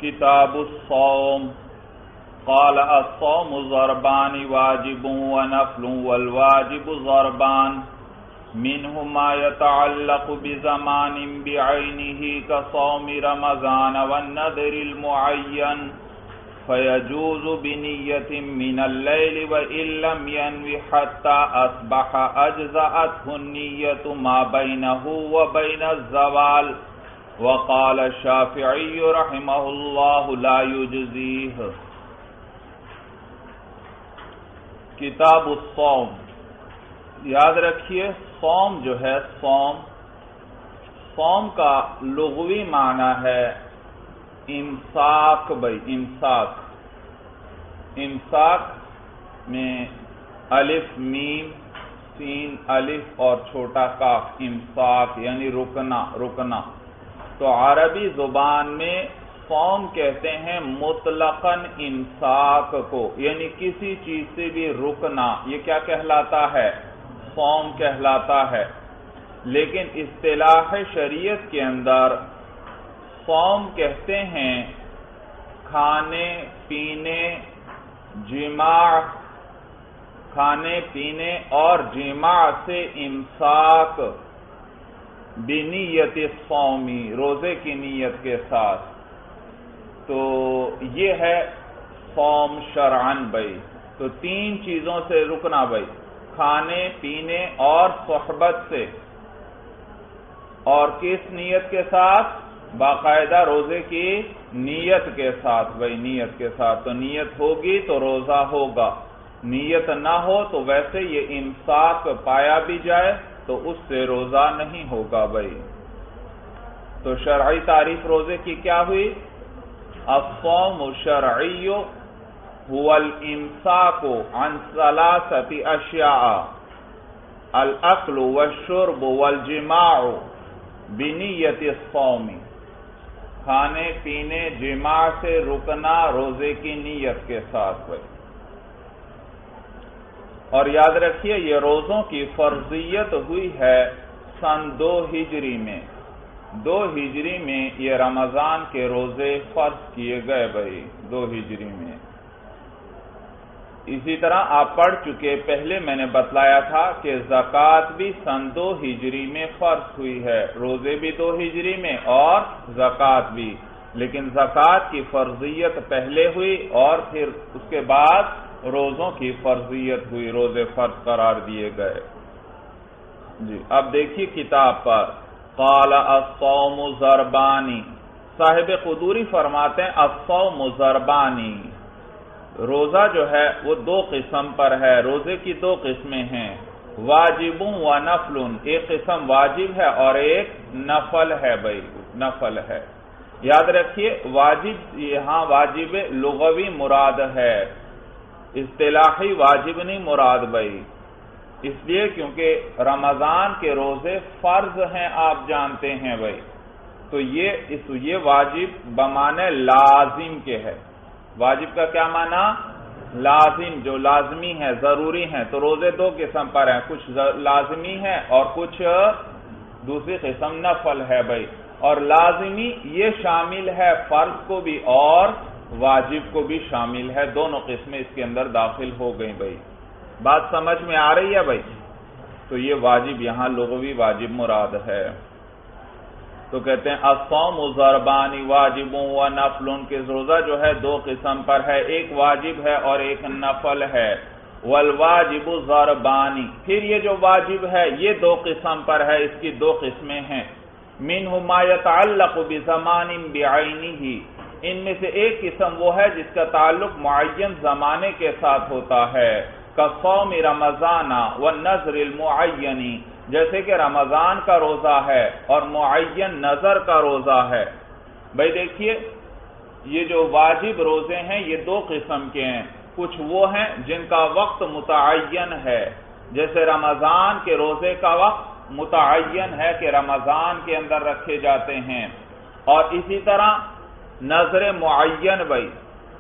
کتاب الصوم قال الصوم ضربان واجب ونفل والواجب ضربان منه ما يتعلق بزمان بعينه كصوم رمضان والنذر المعين فيجوز بنية من الليل وإن لم ينوي حتى أصبح أجزأته النية ما بينه وبين الزوال وقال الشافعي رحمه الله لا يجزيه۔ کتاب الصوم، یاد رکھیے صوم جو ہے صوم کا لغوی معنی ہے امساک۔ امساک میں الف میم سین الف اور چھوٹا کاف، امساک یعنی رکنا۔ تو عربی زبان میں صوم کہتے ہیں مطلقاً امساک کو، یعنی کسی چیز سے بھی رکنا، یہ کیا کہلاتا ہے؟ صوم کہلاتا ہے۔ لیکن اصطلاح شریعت کے اندر صوم کہتے ہیں کھانے پینے اور جماع سے امساک بنیت الصومی، روزے کی نیت کے ساتھ۔ تو یہ ہے صوم شرعن بھائی۔ تو تین چیزوں سے رکنا بھائی، کھانے پینے اور صحبت سے، اور کس نیت کے ساتھ؟ باقاعدہ روزے کی نیت کے ساتھ بھائی، نیت کے ساتھ۔ تو نیت ہوگی تو روزہ ہوگا، نیت نہ ہو تو ویسے یہ امساک پایا بھی جائے تو اس سے روزہ نہیں ہوگا بھائی۔ تو شرعی تعریف روزے کی کیا ہوئی؟ الصوم الشرعی هو الامساک عن ثلاثة اشیاء الاکل والشرب والجماع بنیت الصوم، کھانے پینے جماع سے رکنا روزے کی نیت کے ساتھ بھائی۔ اور یاد رکھیے یہ روزوں کی فرضیت ہوئی ہے سن 2 ہجری میں۔ 2 ہجری میں یہ رمضان کے روزے فرض کیے گئے بھائی، 2 ہجری میں۔ اسی طرح آپ پڑھ چکے، پہلے میں نے بتلایا تھا کہ زکوٰۃ بھی سن 2 ہجری میں فرض ہوئی ہے، روزے بھی 2 ہجری میں اور زکوٰۃ بھی۔ لیکن زکوٰۃ کی فرضیت پہلے ہوئی اور پھر اس کے بعد روزوں کی فرضیت ہوئی، روزے فرض قرار دیے گئے جی۔ اب دیکھیے کتاب پر، قال الصوم ضربانی، صاحب قدوری فرماتے ہیں الصوم ضربانی، روزہ جو ہے وہ 2 قسم پر ہے، روزے کی 2 قسمیں ہیں، واجب و نفل، ایک قسم واجب ہے اور ایک نفل ہے بھائی، نفل ہے۔ یاد رکھیے واجب یہاں واجب لغوی مراد ہے، اصطلاحی واجب نہیں مراد بھائی، اس لیے کیونکہ رمضان کے روزے فرض ہیں آپ جانتے ہیں بھائی۔ تو یہ واجب بمعنی لازم کے ہے۔ واجب کا کیا معنی؟ لازم، جو لازمی ہے، ضروری ہیں۔ تو روزے 2 قسم پر ہیں، کچھ لازمی ہیں اور کچھ دوسری قسم نفل ہے بھائی۔ اور لازمی یہ شامل ہے فرض کو بھی اور واجب کو بھی شامل ہے، دونوں قسمیں اس کے اندر داخل ہو گئیں بھائی۔ بات سمجھ میں آ رہی ہے بھائی؟ تو یہ واجب یہاں لغوی واجب مراد ہے۔ تو کہتے ہیں الصوم ضربان واجب و نفل، کے روزہ جو ہے 2 قسم پر ہے، ایک واجب ہے اور ایک نفل ہے۔ والواجب ضربانی، پھر یہ جو واجب ہے یہ 2 قسم پر ہے، اس کی 2 قسمیں ہیں۔ منہ ما يتعلق بزمان بعینہ، ان میں سے ایک قسم وہ ہے جس کا تعلق معین زمانے کے ساتھ ہوتا ہے، کصوم رمضان والنذر المعین، جیسے کہ رمضان کا روزہ ہے اور معین نذر کا روزہ ہے بھائی۔ دیکھیے یہ جو واجب روزے ہیں یہ 2 قسم کے ہیں، کچھ وہ ہیں جن کا وقت متعین ہے، جیسے رمضان کے روزے کا وقت متعین ہے کہ رمضان کے اندر رکھے جاتے ہیں، اور اسی طرح نظر معین بھائی،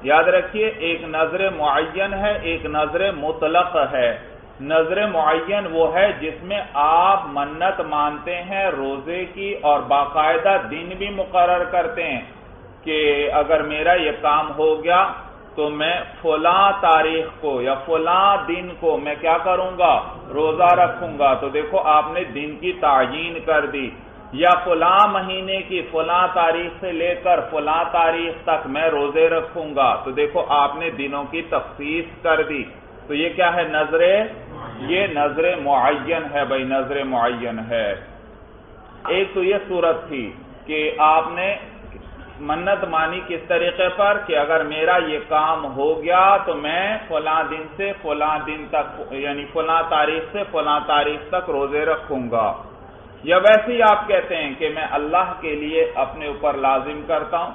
یاد رکھیے ایک نظر معین ہے، ایک نظر مطلق ہے۔ نظر معین وہ ہے جس میں آپ منت مانتے ہیں روزے کی اور باقاعدہ دن بھی مقرر کرتے ہیں، کہ اگر میرا یہ کام ہو گیا تو میں فلاں تاریخ کو یا فلاں دن کو میں کیا کروں گا؟ روزہ رکھوں گا۔ تو دیکھو آپ نے دن کی تعیین کر دی، یا فلاں مہینے کی فلاں تاریخ سے لے کر فلاں تاریخ تک میں روزے رکھوں گا، تو دیکھو آپ نے دنوں کی تخصیص کر دی۔ تو یہ کیا ہے؟ یہ نظر معین ہے بھائی، نظر معین ہے۔ ایک تو یہ صورت تھی کہ آپ نے منت مانی کس طریقے پر کہ اگر میرا یہ کام ہو گیا تو میں فلاں دن سے فلاں دن تک، یعنی فلاں تاریخ سے فلاں تاریخ تک روزے رکھوں گا۔ یا ویسے ہی آپ کہتے ہیں کہ میں اللہ کے لیے اپنے اوپر لازم کرتا ہوں،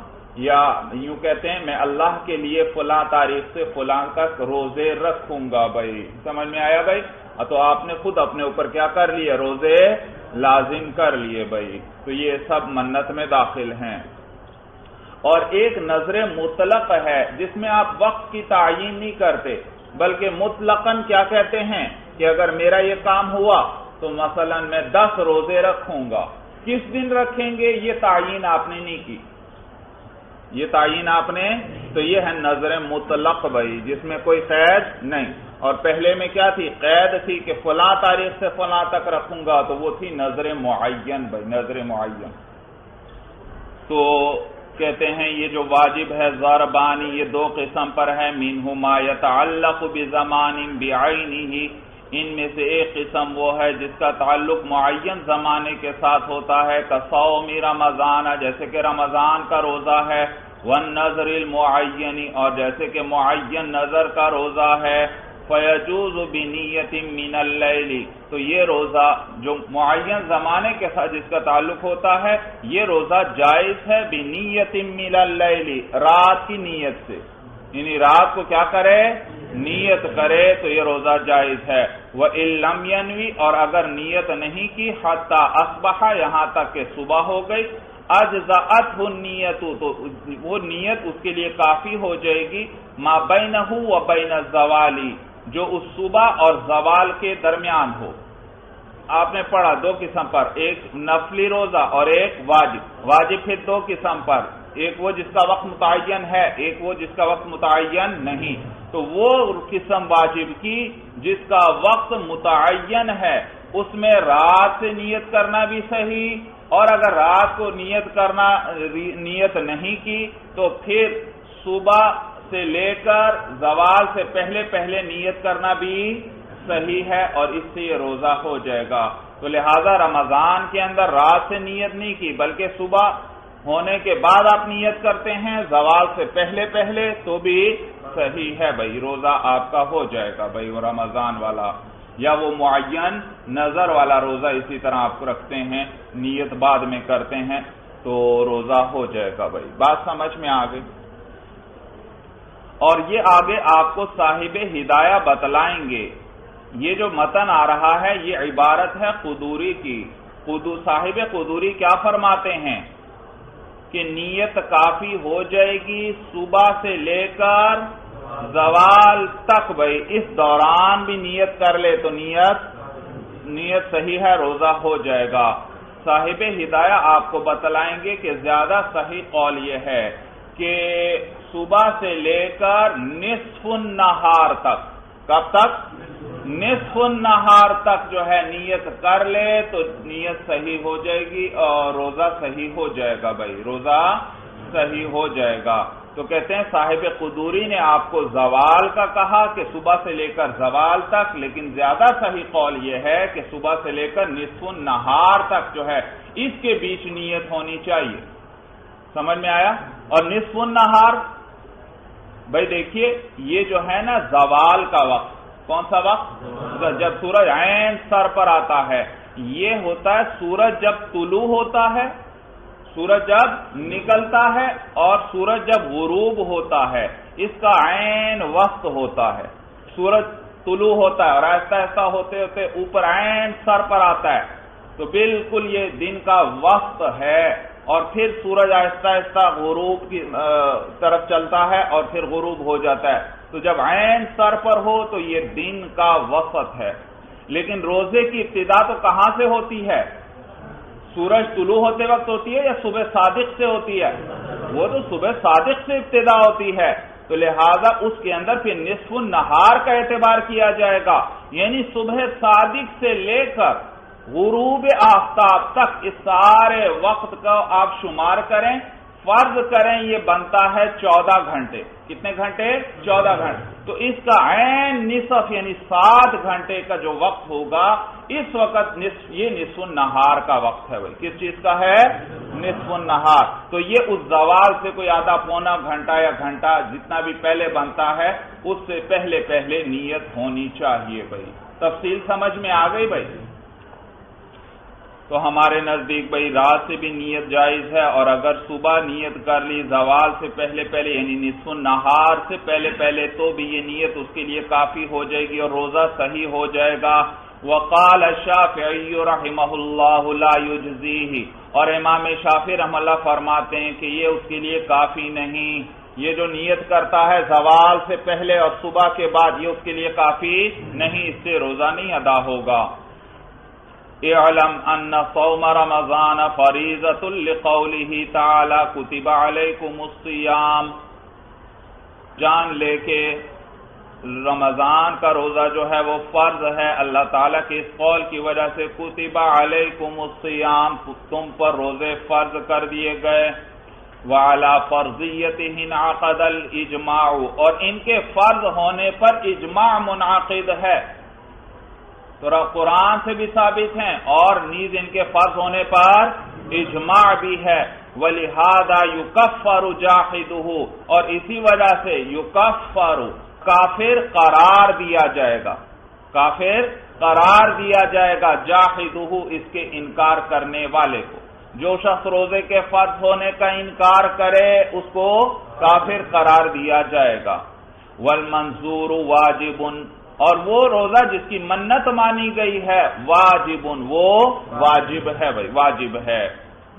یا یوں کہتے ہیں میں اللہ کے لیے فلاں تاریخ سے فلاں تک روزے رکھوں گا۔ بھائی سمجھ میں آیا بھائی؟ تو آپ نے خود اپنے اوپر کیا کر لیے؟ روزے لازم کر لیے بھائی۔ تو یہ سب منت میں داخل ہیں۔ اور ایک نظر مطلق ہے جس میں آپ وقت کی تعیین نہیں کرتے، بلکہ مطلقاً کیا کہتے ہیں کہ اگر میرا یہ کام ہوا تو مثلا میں 10 روزے رکھوں گا۔ کس دن رکھیں گے یہ تعیین آپ نے نہیں کی، یہ تعیین آپ نے، تو یہ ہے نظر مطلق بھائی، جس میں کوئی قید نہیں۔ اور پہلے میں کیا تھی؟ قید تھی کہ فلاں تاریخ سے فلاں تک رکھوں گا، تو وہ تھی نظر معین بھائی، نظر معین۔ تو کہتے ہیں یہ جو واجب ہے ضربانی، یہ 2 قسم پر ہے، منہما یتعلق بزمان بعینہ، ان میں سے ایک قسم وہ ہے جس کا تعلق معین زمانے کے ساتھ ہوتا ہے، کصوم رمضان، جیسے کہ رمضان کا روزہ ہے، والنظر المعین، اور جیسے کہ معین نظر کا روزہ ہے، فیجوز بنیت من اللیل، تو یہ روزہ جو معین زمانے کے ساتھ جس کا تعلق ہوتا ہے، یہ روزہ جائز ہے بنیت من اللیل، رات کی نیت سے، یعنی رات کو کیا کرے؟ نیت کرے، تو یہ روزہ جائز ہے۔ وَإِن لَمْ يَنْوِ، اور اگر نیت نہیں کی، حَتَّى أَصْبَحَ، یہاں تک کہ صبح ہو گئی، اجزأتہ النیت، تو وہ نیت اس کے لیے کافی ہو جائے گی، ما بینہ و بین الزوال، جو اس صبح اور زوال کے درمیان ہو۔ آپ نے پڑھا 2 قسم پر، ایک نفلی روزہ اور ایک واجب۔ واجب پھر 2 قسم پر، ایک وہ جس کا وقت متعین ہے، ایک وہ جس کا وقت متعین نہیں۔ تو وہ قسم واجب کی جس کا وقت متعین ہے، اس میں رات سے نیت کرنا بھی صحیح، اور اگر رات کو نیت نہیں کی تو پھر صبح سے لے کر زوال سے پہلے نیت کرنا بھی صحیح ہے، اور اس سے یہ روزہ ہو جائے گا۔ تو لہذا رمضان کے اندر رات سے نیت نہیں کی بلکہ صبح ہونے کے بعد آپ نیت کرتے ہیں زوال سے پہلے تو بھی صحیح ہے بھائی، روزہ آپ کا ہو جائے گا بھائی، وہ رمضان والا یا وہ معین نظر والا روزہ اسی طرح آپ رکھتے ہیں، نیت بعد میں کرتے ہیں تو روزہ ہو جائے گا بھائی۔ بات سمجھ میں آ گئی؟ اور یہ آگے آپ کو صاحب ہدایہ بتلائیں گے۔ یہ جو متن آ رہا ہے یہ عبارت ہے قدوری کی۔ صاحب قدوری کیا فرماتے ہیں کہ نیت کافی ہو جائے گی صبح سے لے کر زوال تک بھائی، اس دوران بھی نیت کر لے تو نیت صحیح ہے، روزہ ہو جائے گا۔ صاحب ہدایہ آپ کو بتلائیں گے کہ زیادہ صحیح قول یہ ہے کہ صبح سے لے کر نصف النہار تک، کب تک؟ نصف النہار تک جو ہے نیت کر لے تو نیت صحیح ہو جائے گی اور روزہ صحیح ہو جائے گا بھائی، روزہ صحیح ہو جائے گا۔ تو کہتے ہیں صاحب قدوری نے آپ کو زوال کا کہا کہ صبح سے لے کر زوال تک، لیکن زیادہ صحیح قول یہ ہے کہ صبح سے لے کر نصف النہار تک جو ہے اس کے بیچ نیت ہونی چاہیے۔ سمجھ میں آیا؟ اور نصف النہار بھائی دیکھیے یہ جو ہے نا زوال کا وقت، کون سا وقت؟ جب سورج عین سر پر آتا ہے، یہ ہوتا ہے سورج جب طلوع ہوتا ہے، سورج جب نکلتا ہے، اور سورج جب غروب ہوتا ہے، اس کا عین وقت ہوتا ہے۔ سورج طلوع ہوتا ہے اور آہستہ آہستہ ہوتے ہوتے اوپر عین سر پر آتا ہے، تو بالکل یہ دن کا وقت ہے، اور پھر سورج آہستہ آہستہ غروب کی طرف چلتا ہے اور پھر غروب ہو جاتا ہے۔ تو جب عین سر پر ہو تو یہ دن کا وقت ہے۔ لیکن روزے کی ابتدا تو کہاں سے ہوتی ہے؟ سورج طلوع ہوتے وقت ہوتی ہے یا صبح صادق سے ہوتی ہے؟ وہ تو صبح صادق سے ابتدا ہوتی ہے، تو لہذا اس کے اندر پھر نصف النہار کا اعتبار کیا جائے گا، یعنی صبح صادق سے لے کر غروب آفتاب تک اس سارے وقت کا آپ شمار کریں، فرض کریں یہ بنتا ہے 14 گھنٹے۔ کتنے گھنٹے؟ 14 گھنٹے۔ تو اس کا عین نصف یعنی 7 گھنٹے کا جو وقت ہوگا، اس وقت یہ نصف النہار کا وقت ہے۔ بھائی کس چیز کا ہے؟ نصف النہار۔ تو یہ اس زوال سے کوئی آدھا پونا گھنٹہ یا گھنٹہ جتنا بھی پہلے بنتا ہے، اس سے پہلے پہلے نیت ہونی چاہیے۔ بھائی تفصیل سمجھ میں آ گئی بھائی؟ تو ہمارے نزدیک بھائی رات سے بھی نیت جائز ہے، اور اگر صبح نیت کر لی زوال سے پہلے پہلے یعنی نصف النہار سے پہلے پہلے، تو بھی یہ نیت اس کے لیے کافی ہو جائے گی اور روزہ صحیح ہو جائے گا۔ وقال الشافعی رحمہ اللہ لا یجزیہ، اور امام شافعی رحمہ اللہ فرماتے ہیں کہ یہ اس کے لیے کافی نہیں، یہ جو نیت کرتا ہے زوال سے پہلے اور صبح کے بعد، یہ اس کے لیے کافی نہیں، اس سے روزہ نہیں ادا ہوگا۔ اعلم ان صوم رمضان فریضۃ لقولہ تعالی کتب علیکم الصیام، جان لے کہ رمضان کا روزہ جو ہے وہ فرض ہے اللہ تعالیٰ کے اس قول کی وجہ سے، کتب علیکم الصیام، تم پر روزے فرض کر دیے گئے، وعلی فرضیتہ انعقد الاجماع، اور ان کے فرض ہونے پر اجماع منعقد ہے، تو قرآن سے بھی ثابت ہیں اور نیز ان کے فرض ہونے پر اجماع بھی ہے۔ وَلِهَذَا يُكَفَّرُ جَاحِدُهُ، اور اسی وجہ سے یکفر کافر قرار دیا جائے گا، کافر قرار دیا جائے گا جاحدہ اس کے انکار کرنے والے کو، جو شخص روزے کے فرض ہونے کا انکار کرے اس کو کافر قرار دیا جائے گا۔ وَالْمَنْظُورُ وَاجِبٌ، اور وہ روزہ جس کی منت مانی گئی ہے واجب، وہ واجب ہے، بھائی واجب ہے،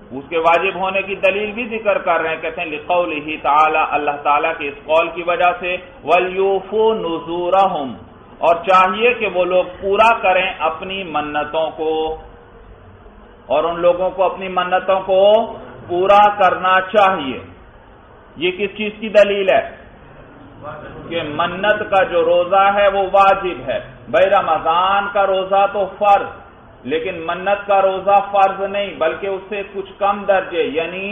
اس کے واجب ہونے کی دلیل بھی ذکر کر رہے ہیں، کہتے ہیں لقولہ تعالی، اللہ تعالیٰ کے اس قول کی وجہ سے، وَلْيُوفُوا نُذُورَهُمْ، اور چاہیے کہ وہ لوگ پورا کریں اپنی منتوں کو، اور ان لوگوں کو اپنی منتوں کو پورا کرنا چاہیے۔ یہ کس چیز کی دلیل ہے؟ کہ منت کا جو روزہ ہے وہ واجب ہے۔ بھائی رمضان کا روزہ تو فرض، لیکن منت کا روزہ فرض نہیں بلکہ اس سے کچھ کم درجے یعنی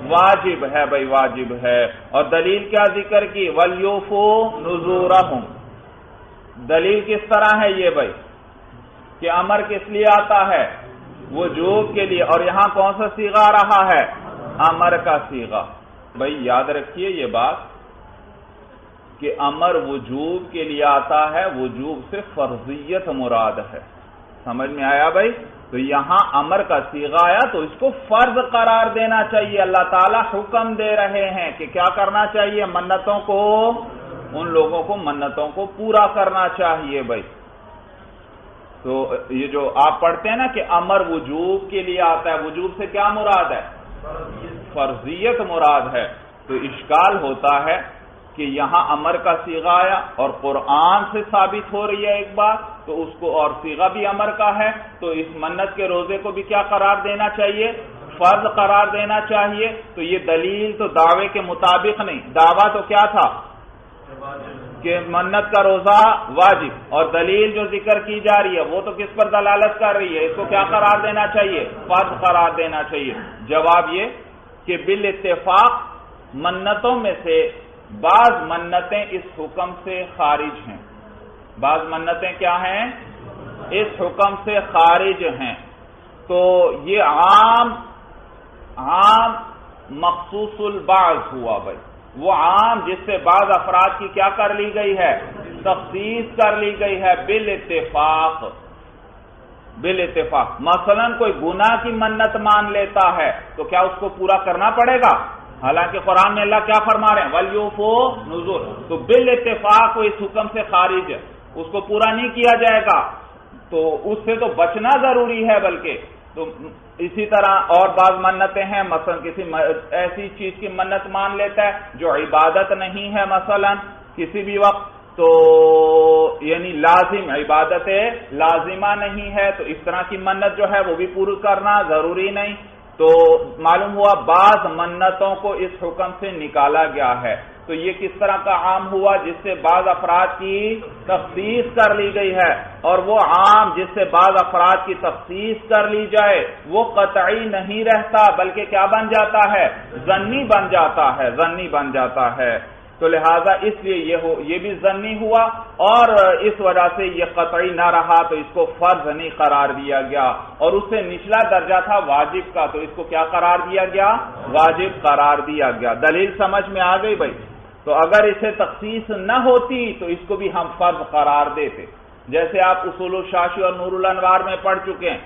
واجب ہے، بھائی واجب ہے۔ اور دلیل کیا ذکر کی؟ وَلْيُوفُوا نُذُورَهُمْ، دلیل کس طرح ہے یہ بھائی کہ امر کس لیے آتا ہے؟ وجوب کے لیے، اور یہاں کون سا صیغہ رہا ہے؟ امر کا صیغہ۔ بھائی یاد رکھیے یہ بات کہ امر وجوب کے لیے آتا ہے، وجوب سے فرضیت مراد ہے، سمجھ میں آیا بھائی؟ تو یہاں امر کا صیغہ آیا تو اس کو فرض قرار دینا چاہیے، اللہ تعالیٰ حکم دے رہے ہیں کہ کیا کرنا چاہیے، منتوں کو، ان لوگوں کو منتوں کو پورا کرنا چاہیے بھائی۔ تو یہ جو آپ پڑھتے ہیں نا کہ امر وجوب کے لیے آتا ہے، وجوب سے کیا مراد ہے؟ فرضیت مراد ہے۔ تو اشکال ہوتا ہے کہ یہاں امر کا صیغہ آیا اور قرآن سے ثابت ہو رہی ہے ایک بات، تو اس کو، اور صیغہ بھی امر کا ہے، تو اس منت کے روزے کو بھی کیا قرار دینا چاہیے؟ فرض قرار دینا چاہیے۔ تو یہ دلیل تو دعوے کے مطابق نہیں، دعویٰ تو کیا تھا کہ منت کا روزہ واجب، اور دلیل جو ذکر کی جا رہی ہے وہ تو کس پر دلالت کر رہی ہے؟ اس کو کیا قرار دینا چاہیے؟ فرض قرار دینا چاہیے۔ جواب یہ کہ بالاتفاق منتوں میں سے بعض منتیں اس حکم سے خارج ہیں، بعض منتیں کیا ہیں؟ اس حکم سے خارج ہیں۔ تو یہ عام مخصوص البعض ہوا بھائی، وہ عام جس سے بعض افراد کی کیا کر لی گئی ہے؟ تخصیص کر لی گئی ہے بالاتفاق۔ مثلا کوئی گناہ کی منت مان لیتا ہے تو کیا اس کو پورا کرنا پڑے گا؟ حالانکہ قرآن میں اللہ کیا فرما رہے ہیں؟ وَلْيُوفُوا نُذُورَ، تو بالاتفاق وہ اس حکم سے خارج ہے، اس کو پورا نہیں کیا جائے گا، تو اس سے تو بچنا ضروری ہے۔ بلکہ تو اسی طرح اور بعض منتیں ہیں، مثلا کسی ایسی چیز کی منت مان لیتا ہے جو عبادت نہیں ہے، مثلا کسی بھی وقت، تو یعنی لازم عبادت لازمہ نہیں ہے، تو اس طرح کی منت جو ہے وہ بھی پوری کرنا ضروری نہیں۔ تو معلوم ہوا بعض منتوں کو اس حکم سے نکالا گیا ہے. تو یہ کس طرح کا عام ہوا؟ جس سے بعض افراد کی تخصیص کر لی گئی ہے، اور وہ عام جس سے بعض افراد کی تخصیص کر لی جائے وہ قطعی نہیں رہتا، بلکہ کیا بن جاتا ہے؟ ظنی بن جاتا ہے، ظنی بن جاتا ہے. تو لہذا اس لیے یہ بھی ظنی ہوا، اور اس وجہ سے یہ قطعی نہ رہا، تو اس کو فرض نہیں قرار دیا گیا. اور اس سے نچلا درجہ تھا واجب کا، تو اس کو کیا قرار دیا گیا؟ واجب قرار دیا گیا. دلیل سمجھ میں آ گئی بھائی؟ تو اگر اسے تخصیص نہ ہوتی تو اس کو بھی ہم فرض قرار دیتے. جیسے آپ اصول الشاشی اور نور الانوار میں پڑھ چکے ہیں،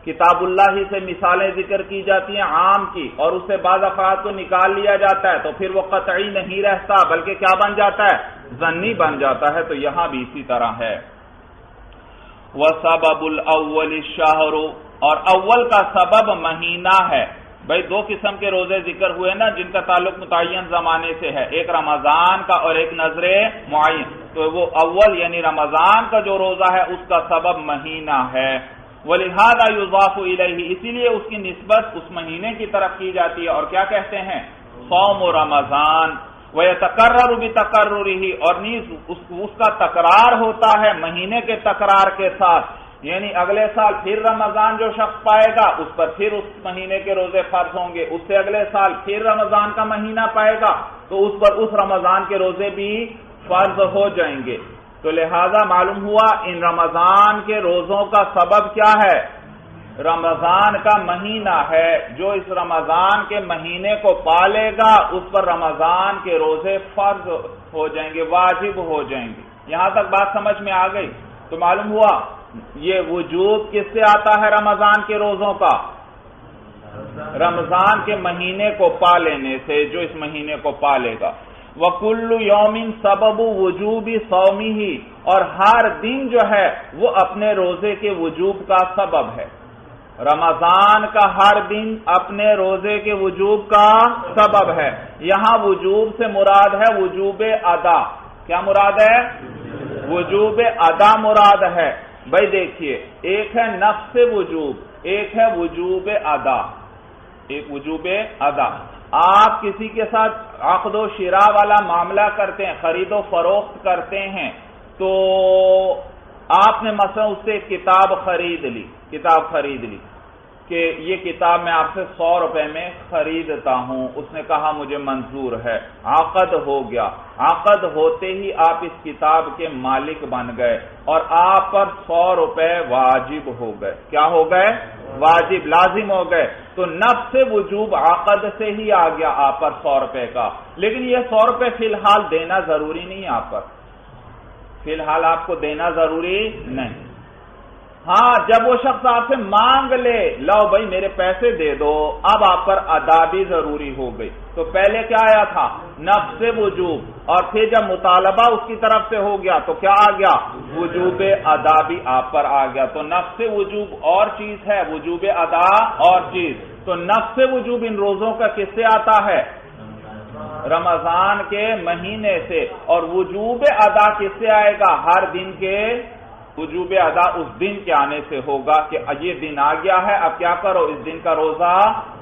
کتاب اللہ ہی سے مثالیں ذکر کی جاتی ہیں عام کی، اور اس سے بعض افراد کو نکال لیا جاتا ہے، تو پھر وہ قطعی نہیں رہتا، بلکہ کیا بن جاتا ہے؟ ظنی بن جاتا ہے. تو یہاں بھی اسی طرح ہے. وَسَبَبُ الْأَوَّلِ الشَّهْرُ، اور اول کا سبب مہینہ ہے. بھائی دو قسم کے روزے ذکر ہوئے نا جن کا تعلق متعین زمانے سے ہے، ایک رمضان کا اور ایک نظر معین. تو وہ اول یعنی رمضان کا جو روزہ ہے اس کا سبب مہینہ ہے. وَلِهَذَا يُضَافُ إِلَيْهِ، اسی لیے اس کی نسبت اس مہینے کی طرف کی جاتی ہے، اور کیا کہتے ہیں؟ صوم رمضان. وَيَتَقَرَّرُ بِتَقَرُّرِهِ، اور نیز اس کا تکرار ہوتا ہے مہینے کے تکرار کے ساتھ. یعنی اگلے سال پھر رمضان جو شخص پائے گا اس پر پھر اس مہینے کے روزے فرض ہوں گے، اس سے اگلے سال پھر رمضان کا مہینہ پائے گا تو اس پر اس رمضان کے روزے بھی فرض ہو جائیں گے. تو لہذا معلوم ہوا ان رمضان کے روزوں کا سبب کیا ہے؟ رمضان کا مہینہ ہے. جو اس رمضان کے مہینے کو پالے گا اس پر رمضان کے روزے فرض ہو جائیں گے، واجب ہو جائیں گے. یہاں تک بات سمجھ میں آ گئی؟ تو معلوم ہوا یہ وجوب کس سے آتا ہے رمضان کے روزوں کا؟ رمضان کے مہینے کو پا لینے سے، جو اس مہینے کو پالے گا. وَكُلُّ يَوْمٍ سَبَبُ وُجُوبِ صَوْمِهِ، اور ہر دن جو ہے وہ اپنے روزے کے وجوب کا سبب ہے. رمضان کا ہر دن اپنے روزے کے وجوب کا سبب ہے. یہاں وجوب سے مراد ہے وجوب ادا. کیا مراد ہے؟ وجوب ادا مراد ہے. بھائی دیکھیے، ایک ہے نفس وجوب، ایک ہے وجوب ادا. ایک وجوب ادا، آپ کسی کے ساتھ عقد و شراء والا معاملہ کرتے ہیں، خرید و فروخت کرتے ہیں، تو آپ نے مثلا اس سے کتاب خرید لی کہ یہ کتاب میں آپ سے 100 روپے میں خریدتا ہوں. اس نے کہا مجھے منظور ہے، عقد ہو گیا. عقد ہوتے ہی آپ اس کتاب کے مالک بن گئے اور آپ پر 100 روپے واجب ہو گئے. کیا ہو گئے؟ واجب، لازم ہو گئے. تو نفس وجوب عقد سے ہی آ گیا آپ پر 100 روپے کا. لیکن یہ 100 روپے فی الحال دینا ضروری نہیں ہے آپ پر، فی الحال آپ کو دینا ضروری نہیں. ہاں جب وہ شخص آپ سے مانگ لے، لو بھائی میرے پیسے دے دو، اب آپ پر ادا بھی ضروری ہو گئی. تو پہلے کیا آیا تھا؟ نفس وجوب، اور پھر جب مطالبہ اس کی طرف سے ہو گیا تو کیا آ گیا؟ وجوب ادا بھی آپ پر آ گیا. تو نفس وجوب اور چیز ہے، وجوب ادا اور چیز. تو نفس وجوب ان روزوں کا کس سے آتا ہے؟ رمضان کے مہینے سے. اور وجوب ادا کس سے آئے گا؟ ہر دن کے. وجوب ادا اس دن کے آنے سے ہوگا کہ یہ دن آ گیا ہے، اب کیا کرو؟ اس دن کا روزہ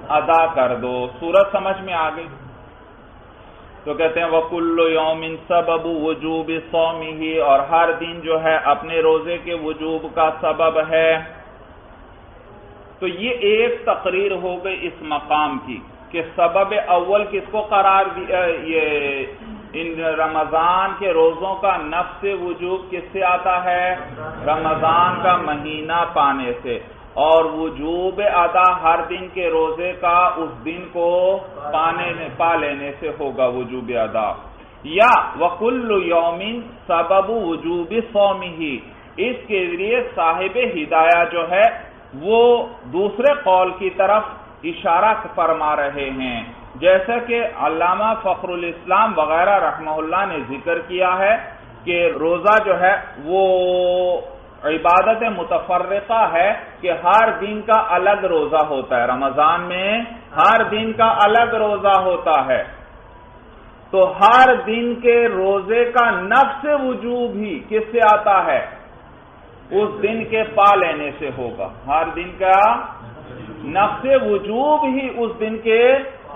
ادا کر دو. سورت سمجھ میں آ گئی؟ تو کہتے ہیں وَكُلُّ يَوْمٍ سَبَبُ وُجُوبِ صَوْمِهِ، اور ہر دن جو ہے اپنے روزے کے وجوب کا سبب ہے. تو یہ ایک تقریر ہو گئی اس مقام کی کہ سبب اول کس کو قرار دیا؟ یہ ان رمضان کے روزوں کا نفس وجوب کس سے آتا ہے؟ رمضان کا مہینہ پانے سے. اور وجوب ادا ہر دن کے روزے کا اس دن کو پا لینے سے ہوگا وجوب ادا. یا وَكُلُّ يَوْمٍ سَبَبُ وُجُوبِ صَوْمِهِ، اس کے لیے صاحب ہدایہ جو ہے وہ دوسرے قول کی طرف اشارہ فرما رہے ہیں، جیسا کہ علامہ فخر الاسلام وغیرہ رحمہ اللہ نے ذکر کیا ہے کہ روزہ جو ہے وہ عبادت متفرقہ ہے کہ ہر دن کا الگ روزہ ہوتا ہے. رمضان میں ہر دن کا الگ روزہ ہوتا ہے. تو ہر دن کے روزے کا نفس وجوب ہی کس سے آتا ہے؟ اس دن کے پا لینے سے ہوگا. ہر دن کا نفس وجوب ہی اس دن کے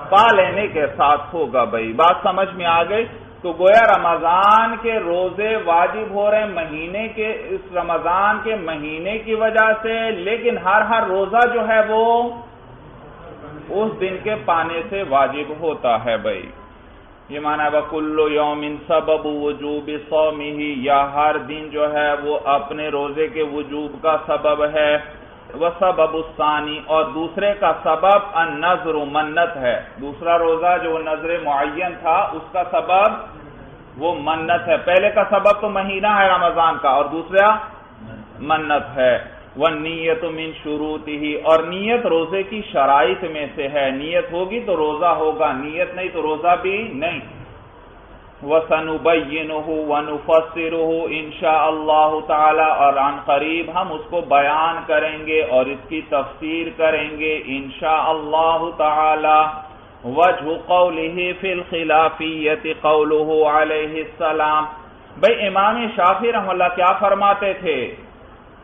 پا لینے کے ساتھ ہوگا بھائی. بات سمجھ میں آ گئی؟ تو گویا رمضان کے روزے واجب ہو رہے ہیں مہینے کے، اس رمضان کے مہینے کی وجہ سے، لیکن ہر روزہ جو ہے وہ اس دن کے پانے سے واجب ہوتا ہے بھائی. یہ معنی ہے وَكُلُّ يَوْمٍ سَبَبُ وُجُوبِ صَوْمِهِ، یا ہر دن جو ہے وہ اپنے روزے کے وجوب کا سبب ہے. وَسَبَبُ الثَّانِي، اور دوسرے کا سبب النذر منت ہے. دوسرا روزہ جو نذر معین تھا اس کا سبب وہ منت ہے. پہلے کا سبب تو مہینہ ہے رمضان کا، اور دوسرا منت ہے. وَالنِّيَّةُ مِن شُرُوطِهِ، اور نیت روزے کی شرائط میں سے ہے. نیت ہوگی تو روزہ ہوگا، نیت نہیں تو روزہ بھی نہیں. وَسَنُبَيِّنُهُ وَنُفَسِّرُهُ إِنشَاءَ اللَّهُ تَعَالَى، اور عن قریب ہم اس کو بیان کریں گے اور اس کی تفسیر کریں گے انشاء اللہ تعالی. وجہ قوله فی الخلافیۃ قوله علیہ السلام. بھئی امام شافعی رحمہ اللہ کیا فرماتے تھے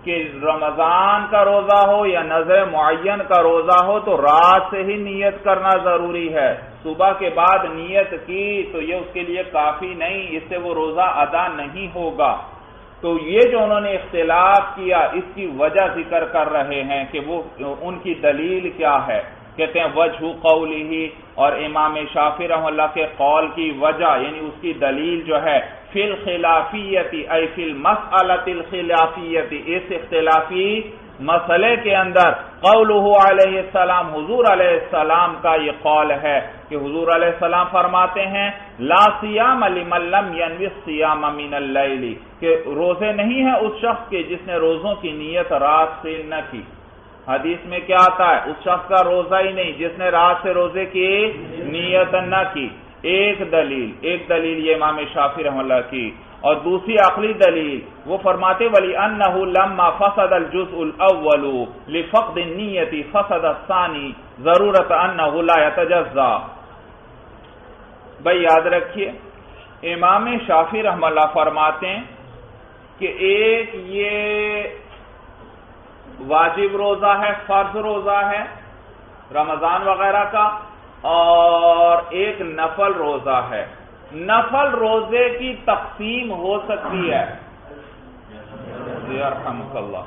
کہ رمضان کا روزہ ہو یا نذر معین کا روزہ ہو تو رات سے ہی نیت کرنا ضروری ہے. صبح کے بعد نیت کی تو یہ اس کے لیے کافی نہیں، اس سے وہ روزہ ادا نہیں ہوگا. تو یہ جو انہوں نے اختلاف کیا اس کی وجہ ذکر کر رہے ہیں کہ وہ ان کی دلیل کیا ہے. کہتے ہیں وجہ قولہ، اور امام شافعی رحمہ اللہ کے قول کی وجہ یعنی اس کی دلیل جو ہے فی الخلافیت ای فی المسئلۃ الخلافیت، اس اختلافی مسئلے کے اندر قولہ علیہ السلام، حضور علیہ السلام کا یہ قول ہے کہ حضور علیہ السلام فرماتے ہیں لا صیام لمن لم ینوی الصیام من اللیل، کہ روزے نہیں ہیں اس شخص کے جس نے روزوں کی نیت رات سے نہ کی. حدیث میں کیا آتا ہے؟ اس شخص کا روزہ ہی نہیں جس نے رات سے روزے کی نیت نہ کی. ایک دلیل یہ امام شافعی رحمہ اللہ کی. اور دوسری عقلی دلیل وہ فرماتے وَلِأَنَّهُ لَمَّا فَسَدَ الْجُزْءُ الْأَوَّلُ لِفَقْدِ النِّيَّةِ فَسَدَ الثَّانِي ضرورت أَنَّهُ لَا يَتَجَزَّى. بھئی یاد رکھیے امام شافعی رحمہ اللہ فرماتے ہیں کہ ایک یہ واجب روزہ ہے، فرض روزہ ہے رمضان وغیرہ کا، اور ایک نفل روزہ ہے. نفل روزے کی تقسیم ہو سکتی ہے، یرحمک اللہ،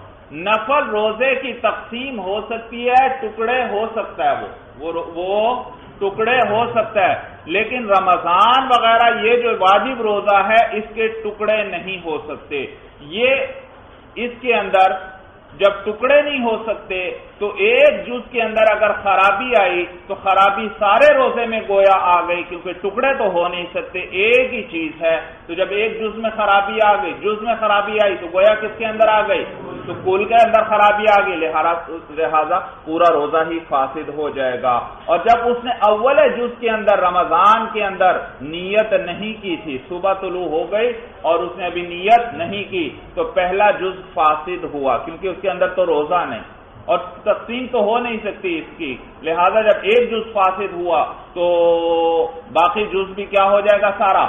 نفل روزے کی تقسیم ہو سکتی ہے، ٹکڑے ہو سکتا ہے، وہ ٹکڑے ہو سکتا ہے. لیکن رمضان وغیرہ یہ جو واجب روزہ ہے اس کے ٹکڑے نہیں ہو سکتے. یہ اس کے اندر جب ٹکڑے نہیں ہو سکتے تو ایک جز کے اندر اگر خرابی آئی تو خرابی سارے روزے میں گویا آ گئی، کیونکہ ٹکڑے تو ہو نہیں سکتے، ایک ہی چیز ہے. تو جب ایک جز میں خرابی آ گئی، جز میں خرابی آئی تو گویا کس کے اندر آ گئی؟ تو کل کے اندر خرابی آ گئی، لہذا پورا روزہ ہی فاسد ہو جائے گا. اور جب اس نے اول جز کے اندر رمضان کے اندر نیت نہیں کی تھی، صبح طلوع ہو گئی اور اس نے ابھی نیت نہیں کی، تو پہلا جز فاسد ہوا، کیونکہ اس کے اندر تو روزہ نہیں اور تقسیم تو ہو نہیں سکتی اس کی. لہذا جب ایک جز فاسد ہوا تو باقی جز بھی کیا ہو جائے گا؟ سارا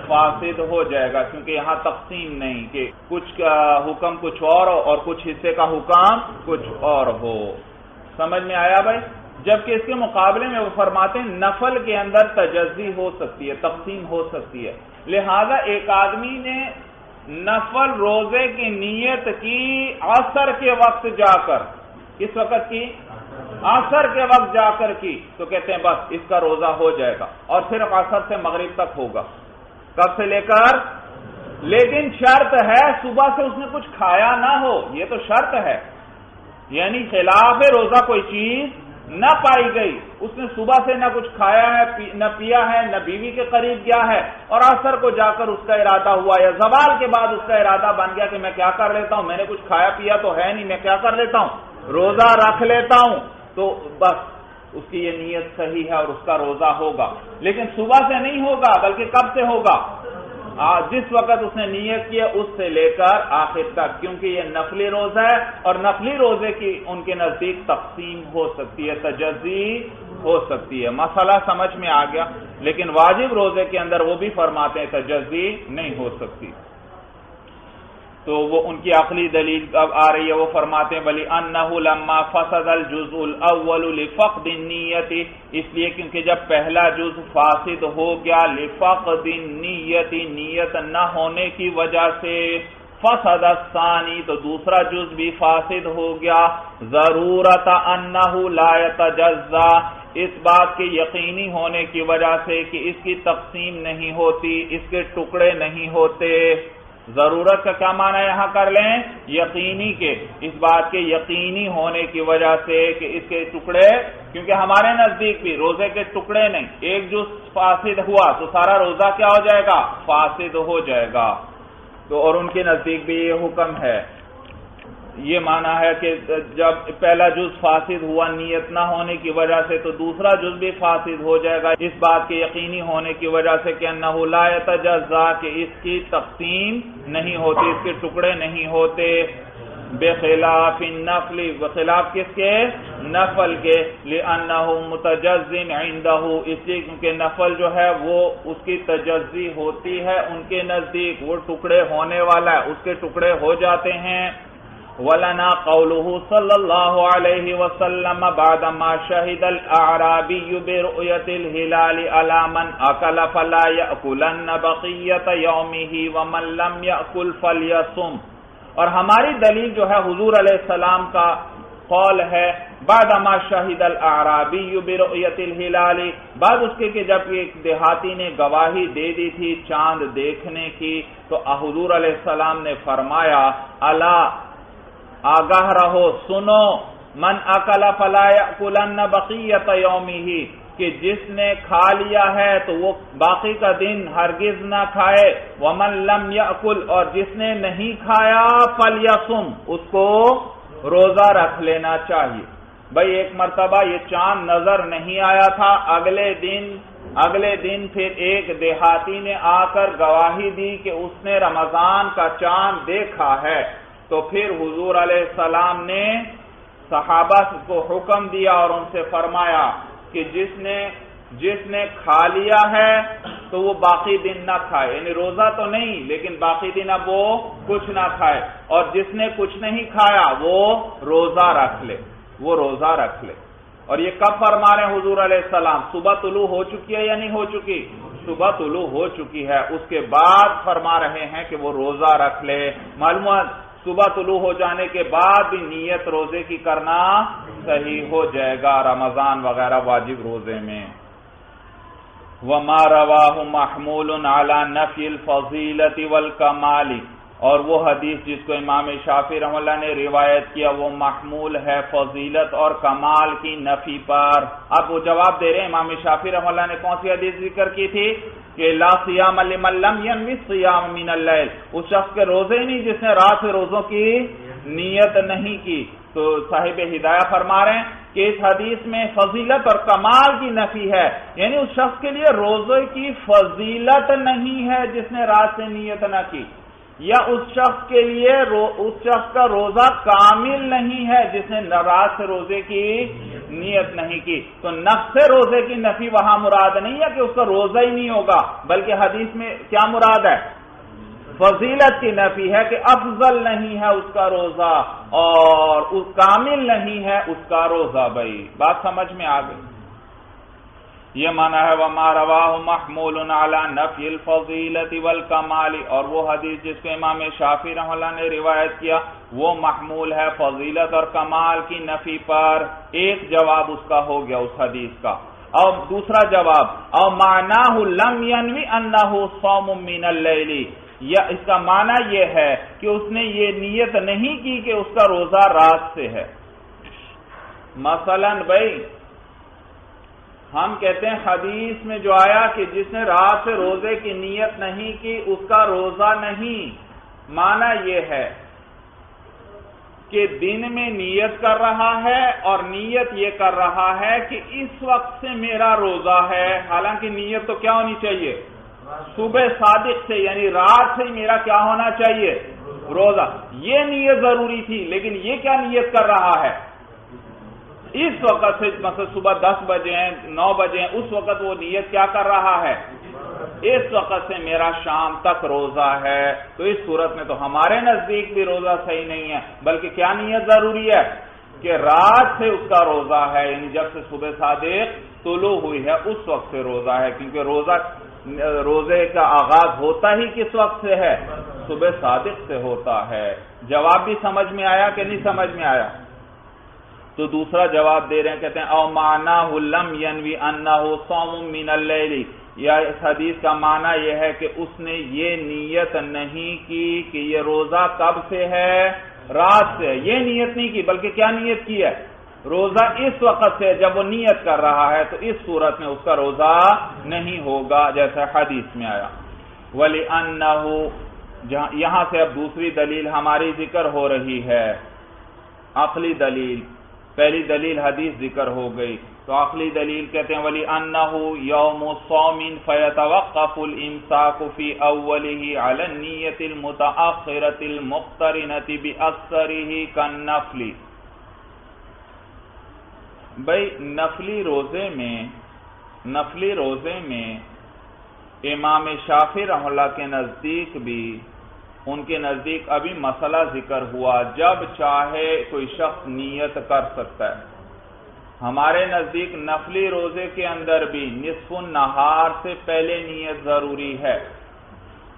فاسد ہو جائے گا، کیونکہ یہاں تقسیم نہیں کہ کچھ کا حکم کچھ اور ہو اور کچھ حصے کا حکم کچھ اور ہو. سمجھ میں آیا بھائی؟ جبکہ اس کے مقابلے میں وہ فرماتے ہیں نفل کے اندر تجزی ہو سکتی ہے، تقسیم ہو سکتی ہے. لہذا ایک آدمی نے نفل روزے کی نیت کی عصر کے وقت جا کر، کس وقت کی؟ عصر کے وقت جا کر کی، تو کہتے ہیں بس اس کا روزہ ہو جائے گا، اور صرف عصر سے مغرب تک ہوگا. کب سے لے کر؟ لیکن شرط ہے صبح سے اس نے کچھ کھایا نہ ہو، یہ تو شرط ہے، یعنی خلاف روزہ کوئی چیز نہ پائی گئی. اس نے صبح سے نہ کچھ کھایا ہے، نہ پیا ہے، نہ بیوی کے قریب گیا ہے، اور عصر کو جا کر اس کا ارادہ ہوا یا زوال کے بعد اس کا ارادہ بن گیا کہ میں کیا کر لیتا ہوں، میں نے کچھ کھایا پیا تو ہے نہیں، میں کیا کر لیتا ہوں، روزہ رکھ لیتا ہوں، تو بس اس کی یہ نیت صحیح ہے اور اس کا روزہ ہوگا. لیکن صبح سے نہیں ہوگا، بلکہ کب سے ہوگا؟ جس وقت اس نے نیت کیا اس سے لے کر آخر تک، کیونکہ یہ نفلی روزہ ہے اور نفلی روزے کی ان کے نزدیک تقسیم ہو سکتی ہے، تجزی ہو سکتی ہے. مسئلہ سمجھ میں آ گیا. لیکن واجب روزے کے اندر وہ بھی فرماتے ہیں تجزی نہیں ہو سکتی. تو وہ ان کی عقلی دلیل اب آ رہی ہے، وہ فرماتے ہیں بلی انہ لما فسد الجزء الاول لفقد النیت، اس لیے کیونکہ جب پہلا جز فاسد ہو گیا لفقد النیت، نیت نہ ہونے کی وجہ سے، فسد الثانی تو دوسرا جز بھی فاسد ہو گیا، ضرورت انہ لا یتجزا، اس بات کے یقینی ہونے کی وجہ سے کہ اس کی تقسیم نہیں ہوتی، اس کے ٹکڑے نہیں ہوتے۔ ضرورت کا کیا معنی یہاں کر لیں؟ یقینی کے، اس بات کے یقینی ہونے کی وجہ سے کہ اس کے ٹکڑے، کیونکہ ہمارے نزدیک بھی روزے کے ٹکڑے نہیں، ایک جو فاسد ہوا تو سارا روزہ کیا ہو جائے گا؟ فاسد ہو جائے گا۔ تو اور ان کے نزدیک بھی یہ حکم ہے، یہ معنی ہے کہ جب پہلا جز فاسد ہوا نیت نہ ہونے کی وجہ سے تو دوسرا جز بھی فاسد ہو جائے گا، اس بات کے یقینی ہونے کی وجہ سے کہ انہ لا یتجزا، کہ اس کی تقسیم نہیں ہوتی، اس کے ٹکڑے نہیں ہوتے، بخلاف النفل، بخلاف کس کے؟ نفل کے، لأنہ متجز عندہ، اس لیے کیونکہ نفل جو ہے وہ اس کی تجزی ہوتی ہے ان کے نزدیک، وہ ٹکڑے ہونے والا ہے، اس کے ٹکڑے ہو جاتے ہیں۔ وَلَنَا قَوْلُهُ صلی اللہ علیہ وسلم بعدما شہد الاعرابی برؤیت الہلال علی من اکل فلا یأکلن بقیت یومہ ومن لم یأکل فلیصم، اور ہماری دلیل جو ہے حضور علیہ السلام کا قول ہے بعدما شہد الاعرابی برؤیت الہلال، بعد اس کے کہ جب ایک دیہاتی نے گواہی دے دی تھی چاند دیکھنے کی، تو حضور علیہ السلام نے فرمایا الا، آگاہ رہو، سنو، من اکل فلا یأکلن بقیت یومہ، کہ جس نے کھا لیا ہے تو وہ باقی کا دن ہرگز نہ کھائے، ومن لم یأکل، اور جس نے نہیں کھایا فلیصم، اس کو روزہ رکھ لینا چاہیے۔ بھئی ایک مرتبہ یہ چاند نظر نہیں آیا تھا، اگلے دن پھر ایک دیہاتی نے آ کر گواہی دی کہ اس نے رمضان کا چاند دیکھا ہے، تو پھر حضور علیہ السلام نے صحابہ کو حکم دیا اور ان سے فرمایا کہ جس نے کھا لیا ہے تو وہ باقی دن نہ کھائے، یعنی روزہ تو نہیں لیکن باقی دن اب وہ کچھ نہ کھائے، اور جس نے کچھ نہیں کھایا وہ روزہ رکھ لے، اور یہ کب فرما رہے ہیں حضور علیہ السلام؟ صبح طلوع ہو چکی ہے یا نہیں ہو چکی؟ صبح طلوع ہو چکی ہے، اس کے بعد فرما رہے ہیں کہ وہ روزہ رکھ لے۔ معلومات صبح طلوع ہو جانے کے بعد بھی نیت روزے کی کرنا صحیح ہو جائے گا رمضان وغیرہ واجب روزے میں۔ وما رواہ محمول علی نفی الفضیلۃ والکمال، اور وہ حدیث جس کو امام شافعی رحمہ اللہ نے روایت کیا وہ محمول ہے فضیلت اور کمال کی نفی پر۔ اب وہ جواب دے رہے ہیں امام شافعی رحمہ اللہ نے کون سی حدیث ذکر کی تھی کہ لا صیام لمن لم ینوی الصیام من اللیل، اس شخص کے روزے نہیں جس نے رات سے روزوں کی نیت نہیں کی۔ تو صاحب ہدایہ فرما رہے ہیں کہ اس حدیث میں فضیلت اور کمال کی نفی ہے، یعنی اس شخص کے لیے روزے کی فضیلت نہیں ہے جس نے رات سے نیت نہ کی، یا اس شخص کے لیے اس شخص کا روزہ کامل نہیں ہے جس نے رات سے روزے کی نیت نہیں کی۔ تو نفس روزے کی نفی وہاں مراد نہیں ہے کہ اس کا روزہ ہی نہیں ہوگا، بلکہ حدیث میں کیا مراد ہے؟ فضیلت کی نفی ہے کہ افضل نہیں ہے اس کا روزہ اور کامل نہیں ہے اس کا روزہ۔ بھائی بات سمجھ میں آ گئی؟ یہ معنی ہے وما رواہ محمول علی نفی الفضیلۃ والکمال، اور وہ حدیث جس کو امام شافعی رحمہ اللہ نے روایت کیا وہ محمول ہے فضیلت اور کمال کی نفی پر۔ ایک جواب اس کا ہو گیا اس حدیث کا، اور دوسرا جواب او معناہ لم ینوی انہ صوم من اللیل، یا اس کا معنی یہ ہے کہ اس نے یہ نیت نہیں کی کہ اس کا روزہ رات سے ہے۔ مثلا بھائی ہم کہتے ہیں حدیث میں جو آیا کہ جس نے رات سے روزے کی نیت نہیں کی اس کا روزہ نہیں، معنی یہ ہے کہ دن میں نیت کر رہا ہے اور نیت یہ کر رہا ہے کہ اس وقت سے میرا روزہ ہے، حالانکہ نیت تو کیا ہونی چاہیے؟ صبح صادق سے، یعنی رات سے میرا کیا ہونا چاہیے؟ روزہ۔ یہ نیت ضروری تھی، لیکن یہ کیا نیت کر رہا ہے؟ اس وقت سے، مثلا صبح 10 بجے ہیں 9 بجے ہیں، اس وقت وہ نیت کیا کر رہا ہے؟ اس وقت سے میرا شام تک روزہ ہے، تو اس صورت میں تو ہمارے نزدیک بھی روزہ صحیح نہیں ہے، بلکہ کیا نیت ضروری ہے کہ رات سے اس کا روزہ ہے، یعنی جب سے صبح صادق طلوع ہوئی ہے اس وقت سے روزہ ہے، کیونکہ روزے کا آغاز ہوتا ہی کس وقت سے ہے؟ صبح صادق سے ہوتا ہے۔ جواب بھی سمجھ میں آیا کہ نہیں سمجھ میں آیا؟ تو دوسرا جواب دے رہے ہیں، کہتے ہیں او معناہ لم ینوی انہ صوم من اللیل، یا اس حدیث کا معنی یہ ہے کہ اس نے یہ نیت نہیں کی کہ یہ روزہ کب سے ہے؟ رات سے۔ یہ نیت نہیں کی، بلکہ کیا نیت کی ہے؟ روزہ اس وقت سے جب وہ نیت کر رہا ہے، تو اس صورت میں اس کا روزہ نہیں ہوگا، جیسا حدیث میں آیا۔ وَلِأَنَّهُ، یہاں سے اب دوسری دلیل ہماری ذکر ہو رہی ہے، عقلی دلیل۔ پہلی دلیل حدیث ذکر ہو گئی، تو عقلی دلیل کہتے ہیں وَلِأَنَّهُ يَوْمُ صَوْمٍ فَيَتَوَقَّفُ الْإِمْسَاكُ فِي أَوَّلِهِ عَلَى النِّيَّةِ الْمُتَأَخِّرَةِ الْمُقْتَرِنَةِ بِأَكْثَرِهِ كَالنَّفْلِ۔ بھئی نفلی روزے میں امام شافعی رحمہ اللہ کے نزدیک بھی، ان کے نزدیک ابھی مسئلہ ذکر ہوا، جب چاہے کوئی شخص نیت کر سکتا ہے۔ ہمارے نزدیک نفلی روزے کے اندر بھی نصف النہار سے پہلے نیت ضروری ہے،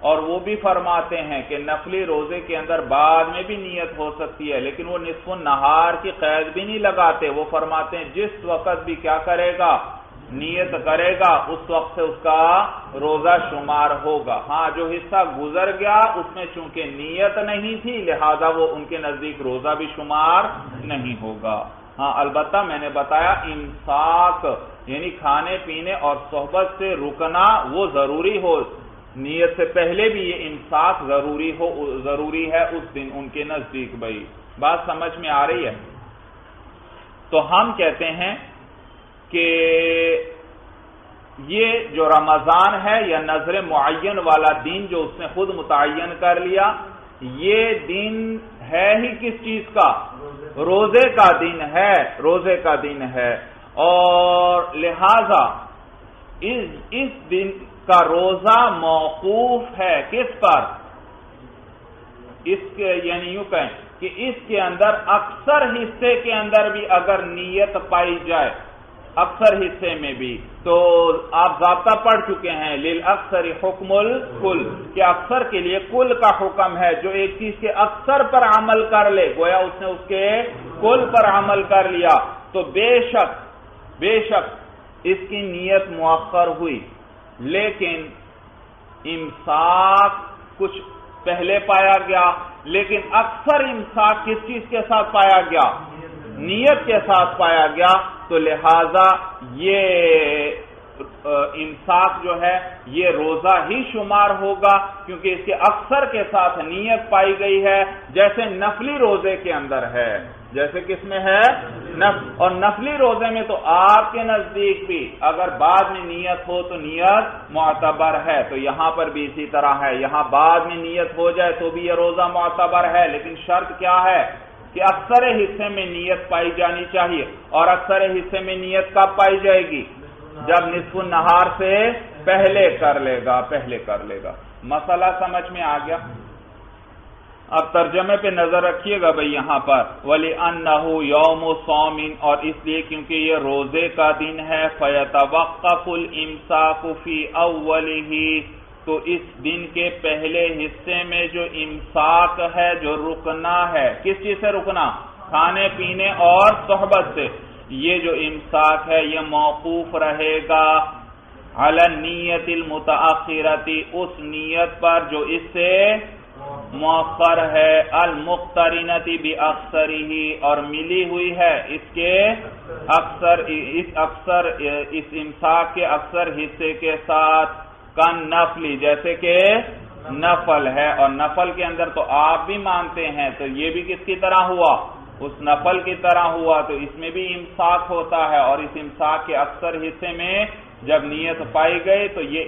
اور وہ بھی فرماتے ہیں کہ نفلی روزے کے اندر بعد میں بھی نیت ہو سکتی ہے، لیکن وہ نصف النہار کی قید بھی نہیں لگاتے، وہ فرماتے ہیں جس وقت بھی کیا کرے گا؟ نیت کرے گا، اس وقت سے اس کا روزہ شمار ہوگا۔ ہاں، جو حصہ گزر گیا اس میں چونکہ نیت نہیں تھی، لہذا وہ ان کے نزدیک روزہ بھی شمار نہیں ہوگا۔ ہاں، البتہ میں نے بتایا امساک یعنی کھانے پینے اور صحبت سے رکنا وہ ضروری ہو، نیت سے پہلے بھی یہ امساک ضروری ہے اس دن ان کے نزدیک۔ بھائی بات سمجھ میں آ رہی ہے؟ تو ہم کہتے ہیں کہ یہ جو رمضان ہے یا نظر معین والا دن جو اس نے خود متعین کر لیا، یہ دن ہے ہی کس چیز کا؟ روزے کا دن ہے، روزے کا دن ہے، اور لہذا اس دن کا روزہ موقوف ہے کس پر؟ اس کے یعنی یوں کہیں کہ اس کے اندر اکثر حصے کے اندر بھی اگر نیت پائی جائے، اکثر حصے میں بھی، تو آپ ضابطہ پڑھ چکے ہیں للأکثر حکم الکل، کہ اکثر کے لیے کل کا حکم ہے، جو ایک چیز کے اکثر پر عمل کر لے گویا اس نے اس کے کل پر عمل کر لیا، تو بے شک اس کی نیت مؤخر ہوئی، لیکن امساک کچھ پہلے پایا گیا، لیکن اکثر امساک کس چیز کے ساتھ پایا گیا؟ نیت کے ساتھ پایا گیا، تو لہذا یہ امساک جو ہے یہ روزہ ہی شمار ہوگا، کیونکہ اس کے اکثر کے ساتھ نیت پائی گئی ہے، جیسے نفلی روزے کے اندر ہے، جیسے کس میں ہے؟ اور نفلی روزے میں تو آپ کے نزدیک بھی اگر بعد میں نیت ہو تو نیت معتبر ہے، تو یہاں پر بھی اسی طرح ہے، یہاں بعد میں نیت ہو جائے تو بھی یہ روزہ معتبر ہے، لیکن شرط کیا ہے کہ اکثر حصے میں نیت پائی جانی چاہیے، اور اکثر حصے میں نیت کب پائی جائے گی؟ جب نصف النہار سے پہلے کر لے گا۔ مسئلہ سمجھ میں آ گیا؟ اب ترجمے پہ نظر رکھیے گا بھئی یہاں پر وَلِأَنَّهُ يَوْمُ صَوْمٍ، اور اس لیے کیونکہ یہ روزے کا دن ہے، فَيَتَوَقَّفُ الْإِمْسَاكُ فِي أَوَّلِهِ، تو اس دن کے پہلے حصے میں جو امساک ہے، جو رکنا ہے، کس چیز سے رکنا؟ کھانے پینے اور صحبت سے، یہ جو امساک ہے یہ موقوف رہے گا علی النیت المتأخرۃ، اس نیت پر جو اس سے مؤخر ہے، المقترنۃ باکثرہ، اور ملی ہوئی ہے اس کے اس امساک کے اکثر حصے کے ساتھ، کن نفلی، جیسے کہ نفل ہے، اور نفل کے اندر تو آپ بھی مانتے ہیں، تو یہ بھی کس کی طرح ہوا؟ اس نفل کی طرح ہوا، تو اس میں بھی امساک ہوتا ہے، اور اس امساک کے اکثر حصے میں جب نیت پائی گئی تو یہ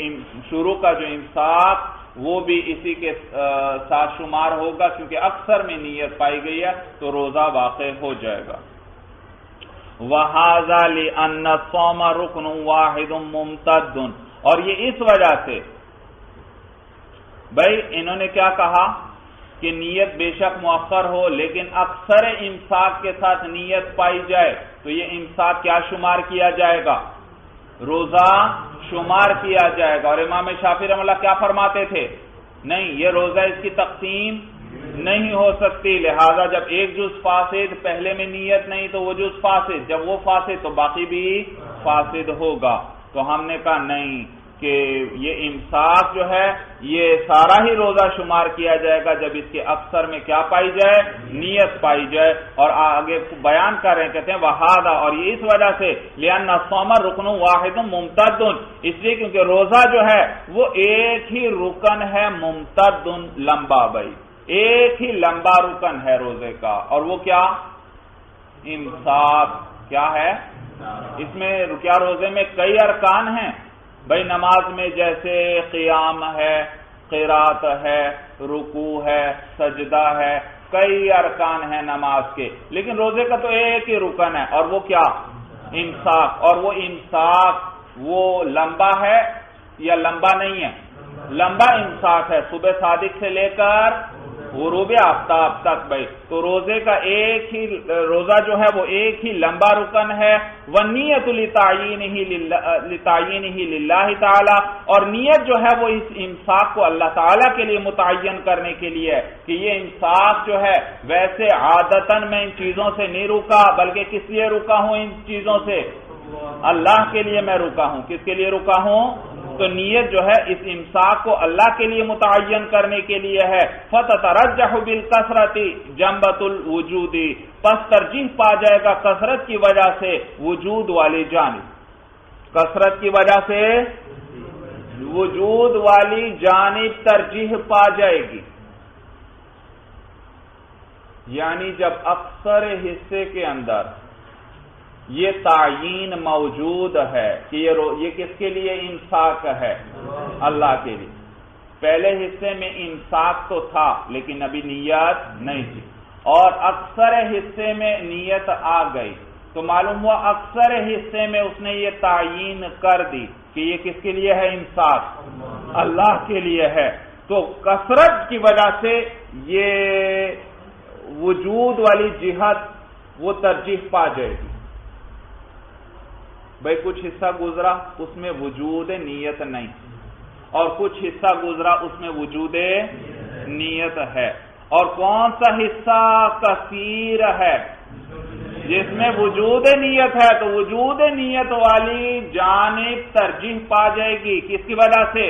شروع کا جو امساک وہ بھی اسی کے ساتھ شمار ہوگا، کیونکہ اکثر میں نیت پائی گئی ہے تو روزہ واقع ہو جائے گا۔ وَهَذَا لِأَنَّ الصَّوْمَ رُكْنٌ وَاحِدٌ مُمْتَدٌ، اور یہ اس وجہ سے بھائی انہوں نے کیا کہا کہ نیت بے شک مؤخر ہو، لیکن اکثر امساک کے ساتھ نیت پائی جائے تو یہ امساک کیا شمار کیا جائے گا؟ روزہ شمار کیا جائے گا۔ اور امام شافعی رحمہ اللہ کیا فرماتے تھے؟ نہیں، یہ روزہ اس کی تقسیم نہیں ہو سکتی، لہذا جب ایک جز فاسد، پہلے میں نیت نہیں تو وہ جز فاسد، جب وہ فاسد تو باقی بھی فاسد ہوگا۔ تو ہم نے کہا نہیں، کہ یہ امساک جو ہے یہ سارا ہی روزہ شمار کیا جائے گا جب اس کے اکثر میں کیا پائی جائے؟ نیت پائی جائے۔ اور آگے بیان کر رہے ہیں، کہتے ہیں وہذا، اور یہ اس وجہ سے لأن الصوم رکن واحد ممتد، اس لیے کیونکہ روزہ جو ہے وہ ایک ہی رکن ہے، ممتد لمبا، بھائی ایک ہی لمبا رکن ہے روزے کا، اور وہ کیا؟ امساک۔ کیا ہے اس میں؟ کیا روزے میں کئی ارکان ہیں؟ بھائی نماز میں جیسے قیام ہے، قرات ہے، رکوع ہے، سجدہ ہے، کئی ارکان ہیں نماز کے، لیکن روزے کا تو ایک ہی رکن ہے، اور وہ کیا؟ امساک۔ اور وہ امساک وہ لمبا ہے یا لمبا نہیں ہے؟ لمبا امساک ہے، صبح صادق سے لے کر غروب آفتاب تک۔ بھائی تو روزے کا ایک ہی روزہ جو ہے وہ ایک ہی لمبا رکن ہے۔ وَالنِّيَّةُ لِتَعْيِينِهِ لِلَّهِ تعالی، اور نیت جو ہے وہ اس امساک کو اللہ تعالیٰ کے لیے متعین کرنے کے لیے ہے کہ یہ امساک جو ہے ویسے عادتاً میں ان چیزوں سے نہیں رکا، بلکہ کس لیے رکا ہوں؟ ان چیزوں سے اللہ کے لیے میں رکا ہوں۔ کس کے لیے رکا ہوں؟ تو نیت جو ہے اس امساک کو اللہ کے لیے متعین کرنے کے لیے ہے۔ فَتَتَرَجَّحُ بِالْكَثْرَةِ جَنْبَةُ الْوُجُودِ، پس ترجیح پا جائے گا کثرت کی وجہ سے وجود والی جانب، کثرت کی وجہ سے وجود والی جانب ترجیح پا جائے گی۔ یعنی جب اکثر حصے کے اندر یہ تعیین موجود ہے کہ یہ کس کے لیے امساک ہے؟ اللہ کے لیے۔ پہلے حصے میں امساک تو تھا لیکن ابھی نیت نہیں تھی، اور اکثر حصے میں نیت آ گئی تو معلوم ہوا اکثر حصے میں اس نے یہ تعیین کر دی کہ یہ کس کے لیے ہے؟ امساک اللہ کے لیے ہے۔ تو کثرت کی وجہ سے یہ وجود والی جہت وہ ترجیح پا جائے گی۔ بھائی کچھ حصہ گزرا اس میں وجود نیت نہیں، اور کچھ حصہ گزرا اس میں وجود نیت ہے، اور کون سا حصہ کثیر ہے؟ جس میں وجود نیت ہے، تو وجود نیت والی جانب ترجیح پا جائے گی۔ کس کی وجہ سے؟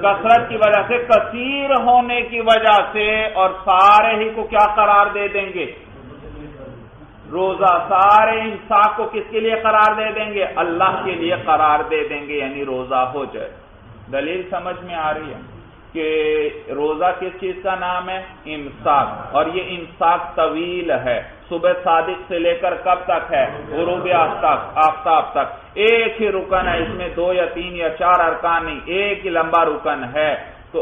کثرت کی وجہ سے، کثیر ہونے کی وجہ سے، اور سارے ہی کو کیا قرار دے دیں گے؟ روزہ۔ سارے امساک کو کس کے لیے قرار دے دیں گے؟ اللہ کے لیے قرار دے دیں گے، یعنی روزہ ہو جائے۔ دلیل سمجھ میں آ رہی ہے کہ روزہ کس چیز کا نام ہے؟ امساک، اور یہ امساک طویل ہے، صبح صادق سے لے کر کب تک ہے؟ غروب آفتاب تک۔ ایک ہی رکن ہے، اس میں 2 یا 3 یا 4 ارکان نہیں، ایک ہی لمبا رکن ہے۔ تو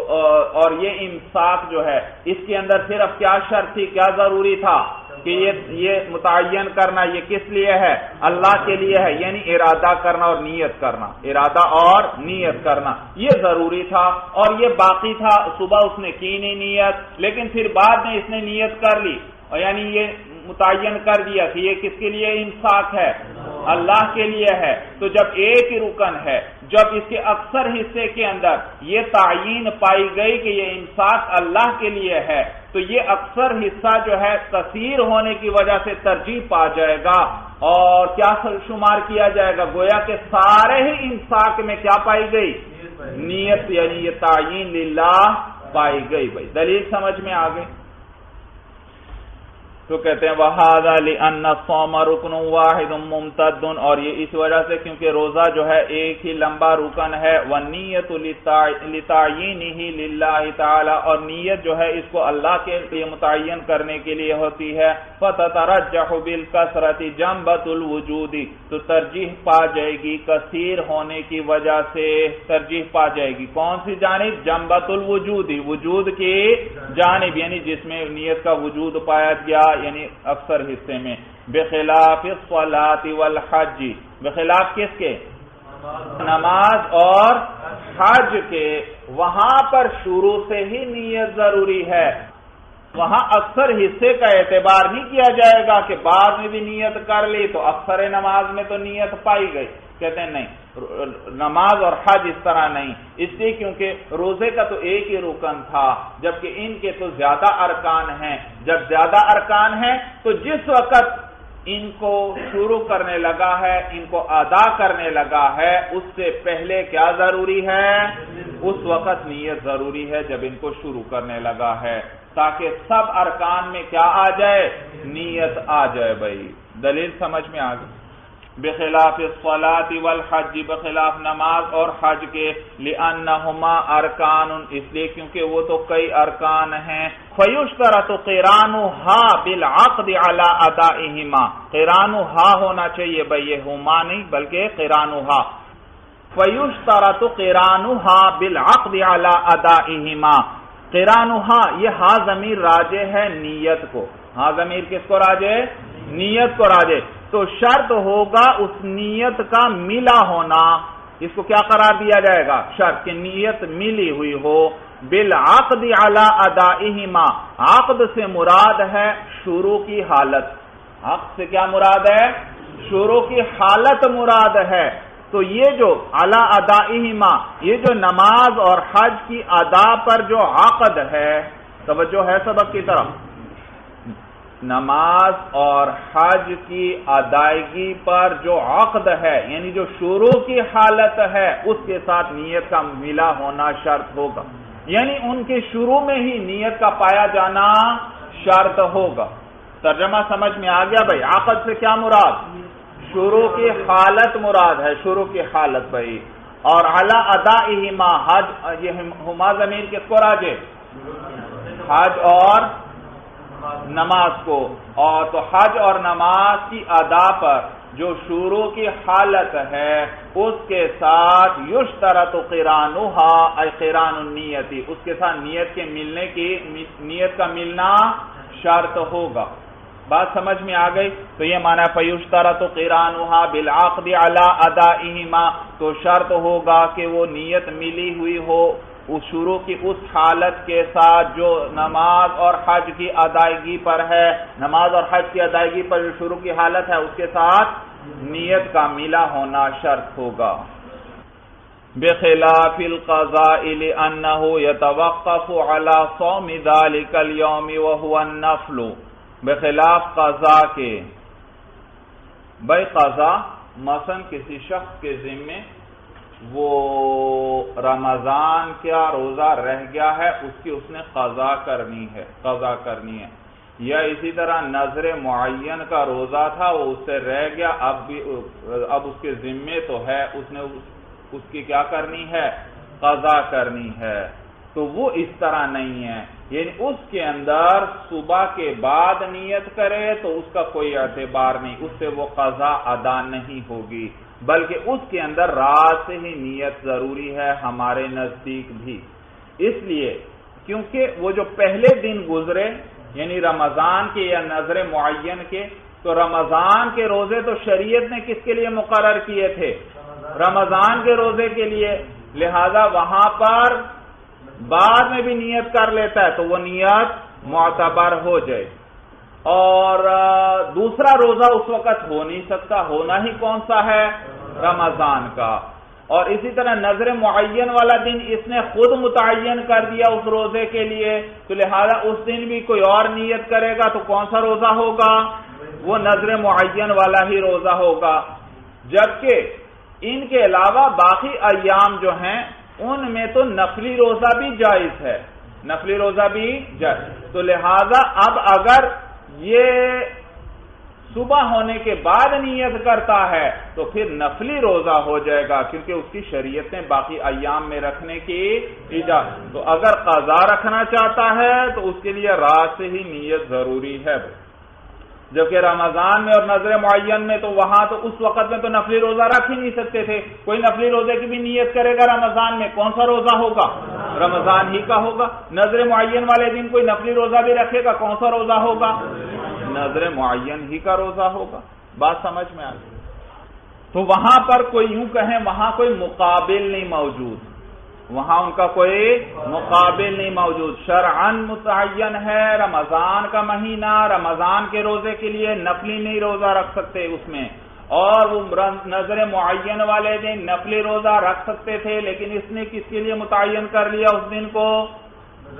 اور یہ امساک جو ہے اس کے اندر صرف کیا شرط تھی، کیا ضروری تھا کہ یہ متعین کرنا یہ کس لیے ہے؟ اللہ کے لیے ہے، یعنی ارادہ کرنا اور نیت کرنا، ارادہ اور نیت کرنا یہ ضروری تھا، اور یہ باقی تھا۔ صبح اس نے کی نہیں نیت، لیکن پھر بعد میں اس نے نیت کر لی، اور یعنی یہ متعین کر دیا کہ یہ کس کے لیے امساک ہے؟ اللہ کے لیے ہے۔ تو جب ایک ہی رکن ہے، جب اس کے اکثر حصے کے اندر یہ تعیین پائی گئی کہ یہ امساک اللہ کے لیے ہے، تو یہ اکثر حصہ جو ہے کثیر ہونے کی وجہ سے ترجیح پا جائے گا، اور کیا شمار کیا جائے گا؟ گویا کہ سارے ہی امساک میں کیا پائی گئی؟ نیت، یعنی یہ تعیین للہ پائی گئی۔ بھائی دلیل سمجھ میں آ گئی؟ تو کہتے ہیں وَهَذَا لِأَنَّ الصَّومَ رُكْنٌ وَاحِدٌ مُمْتَدٌ، اور یہ اس وجہ سے کیونکہ روزہ جو ہے ایک ہی لمبا رکن ہے۔ وَالنِّيَّةُ لِتَعْيِينِهِ لِلَّهِ تعالی، اور نیت جو ہے اس کو اللہ کے لیے متعین کرنے کے لیے ہوتی ہے۔ فَتَتَرَجَّحُ بِالْكَثْرَةِ جَنْبَةُ الْوُجُودِ، تو ترجیح پا جائے گی کثیر ہونے کی وجہ سے، ترجیح پا جائے گی کون سی جانب؟ جنبۃ الوجود، وجود کی جانب، یعنی جس میں نیت کا وجود پایا گیا، یعنی اکثر حصے میں۔ بخلاف الصلاۃ والحج، بخلاف کس کے؟ نماز اور حج کے وہاں پر شروع سے ہی نیت ضروری ہے. وہاں اکثر حصے کا اعتبار نہیں کیا جائے گا کہ بعد میں بھی نیت کر لی تو اکثر نماز میں تو نیت پائی گئی. کہتے ہیں نہیں، نماز اور حج اس طرح نہیں، اس لیے کیونکہ روزے کا تو ایک ہی رکن تھا جبکہ ان کے تو زیادہ ارکان ہیں. جب زیادہ ارکان ہیں تو جس وقت ان کو شروع کرنے لگا ہے، ان کو ادا کرنے لگا ہے، اس سے پہلے کیا ضروری ہے؟ اس وقت نیت ضروری ہے جب ان کو شروع کرنے لگا ہے، تاکہ سب ارکان میں کیا آ جائے؟ نیت آ جائے. بھائی دلیل سمجھ میں آ گئی. بخلاف الصلاۃ والحج، بخلاف نماز اور حج کے، لأنہما ارکان، اس لیے کیونکہ وہ تو کئی ارکان ہیں. فیشترط قرانھا بالعقد علی ادائہما، قرانھا ہونا چاہیے بھائی، یہ ہما نہیں بلکہ قرانھا. فیشترط قرانھا بالعقد علی ادائہما، قرانھا یہ ہا ضمیر راجع ہے نیت کو. ہا ضمیر کس کو راجع ہے؟ نیت کو راجع. تو شرط ہوگا اس نیت کا ملا ہونا. اس کو کیا قرار دیا جائے گا؟ شرط کہ نیت ملی ہوئی ہو. بالعقد علی ادائہما، عقد سے مراد ہے شروع کی حالت. عقد سے کیا مراد ہے؟ شروع کی حالت مراد ہے. تو یہ جو علی ادائہما، یہ جو نماز اور حج کی ادا پر جو عقد ہے، توجہ ہے سبق کی طرف، نماز اور حج کی ادائیگی پر جو عقد ہے یعنی جو شروع کی حالت ہے، اس کے ساتھ نیت کا ملا ہونا شرط ہوگا. یعنی ان کے شروع میں ہی نیت کا پایا جانا شرط ہوگا. ترجمہ سمجھ میں آ گیا بھائی؟ عقد سے کیا مراد؟ شروع کی حالت مراد ہے، شروع کی حالت بھائی. اور علی ادائہما، حج، یہ ہما ضمیر کس کو راجع؟ حج اور نماز کو. اور تو حج اور نماز کی ادا پر جو شروع کی حالت ہے اس کے ساتھ یشترط قرانھا ای قران النیت، اس کے ساتھ نیت کے ملنے کی، نیت کا ملنا شرط ہوگا. بات سمجھ میں آ گئی؟ تو یہ معنی فیشترط قرانھا بالعقد علی ادائہما، تو شرط ہوگا کہ وہ نیت ملی ہوئی ہو اس شروع کی اس حالت کے ساتھ جو نماز اور حج کی ادائیگی پر ہے. نماز اور حج کی ادائیگی پر جو شروع کی حالت ہے اس کے ساتھ نیت کا ملا ہونا شرط ہوگا. بخلاف القضاء لأنه يتوقف على صوم ذلك اليوم وهو النفل، بخلاف قضاء کے. بھائی قضاء مثلا کسی شخص کے ذمے وہ رمضان کا روزہ رہ گیا ہے، اس نے قضا کرنی ہے. یا اسی طرح نظر معین کا روزہ تھا، وہ اس سے رہ گیا، اب اس کے ذمے تو ہے، اس نے اس کی کیا کرنی ہے؟ قضا کرنی ہے. تو وہ اس طرح نہیں ہے، یعنی اس کے اندر صبح کے بعد نیت کرے تو اس کا کوئی اعتبار نہیں، اس سے وہ قضا ادا نہیں ہوگی، بلکہ اس کے اندر رات سے ہی نیت ضروری ہے ہمارے نزدیک بھی. اس لیے کیونکہ وہ جو پہلے دن گزرے یعنی رمضان کے یا نظر معین کے، تو رمضان کے روزے تو شریعت نے کس کے لیے مقرر کیے تھے؟ رمضان کے روزے کے لیے. لہذا وہاں پر بعد میں بھی نیت کر لیتا ہے تو وہ نیت معتبر ہو جائے. اور دوسرا روزہ اس وقت ہو نہیں سکتا، ہونا ہی کون سا ہے؟ رمضان کا. اور اسی طرح نظر معین والا دن اس نے خود متعین کر دیا اس روزے کے لیے، تو لہذا اس دن بھی کوئی اور نیت کرے گا تو کون سا روزہ ہوگا؟ وہ نظر معین والا ہی روزہ ہوگا. جبکہ ان کے علاوہ باقی ایام جو ہیں ان میں تو نفلی روزہ بھی جائز ہے، نفلی روزہ بھی جائز. تو لہذا اب اگر یہ صبح ہونے کے بعد نیت کرتا ہے تو پھر نفلی روزہ ہو جائے گا، کیونکہ اس کی شریعت نے باقی ایام میں رکھنے کی اجازت. تو اگر قضا رکھنا چاہتا ہے تو اس کے لیے رات سے ہی نیت ضروری ہے. جبکہ رمضان میں اور نظر معین میں تو وہاں تو اس وقت میں تو نفلی روزہ رکھ ہی نہیں سکتے تھے. کوئی نفلی روزے کی بھی نیت کرے گا رمضان میں، کون سا روزہ ہوگا؟ رمضان ہی کا ہوگا. نظر معین والے دن کوئی نفلی روزہ بھی رکھے گا، کون سا روزہ ہوگا؟ نظر معین ہی کا روزہ ہوگا. بات سمجھ میں آ گئی؟ تو وہاں پر کوئی یوں کہیں وہاں کوئی مقابل نہیں موجود. وہاں ان کا کوئی مقابل نہیں موجود. شرعن متعین ہے رمضان کا مہینہ، رمضان کے روزے کے لیے نفلی نہیں روزہ رکھ سکتے اس میں، اور وہ نظر معین والے دن نفلی روزہ رکھ سکتے تھے، لیکن اس نے کس کے لیے متعین کر لیا اس دن کو؟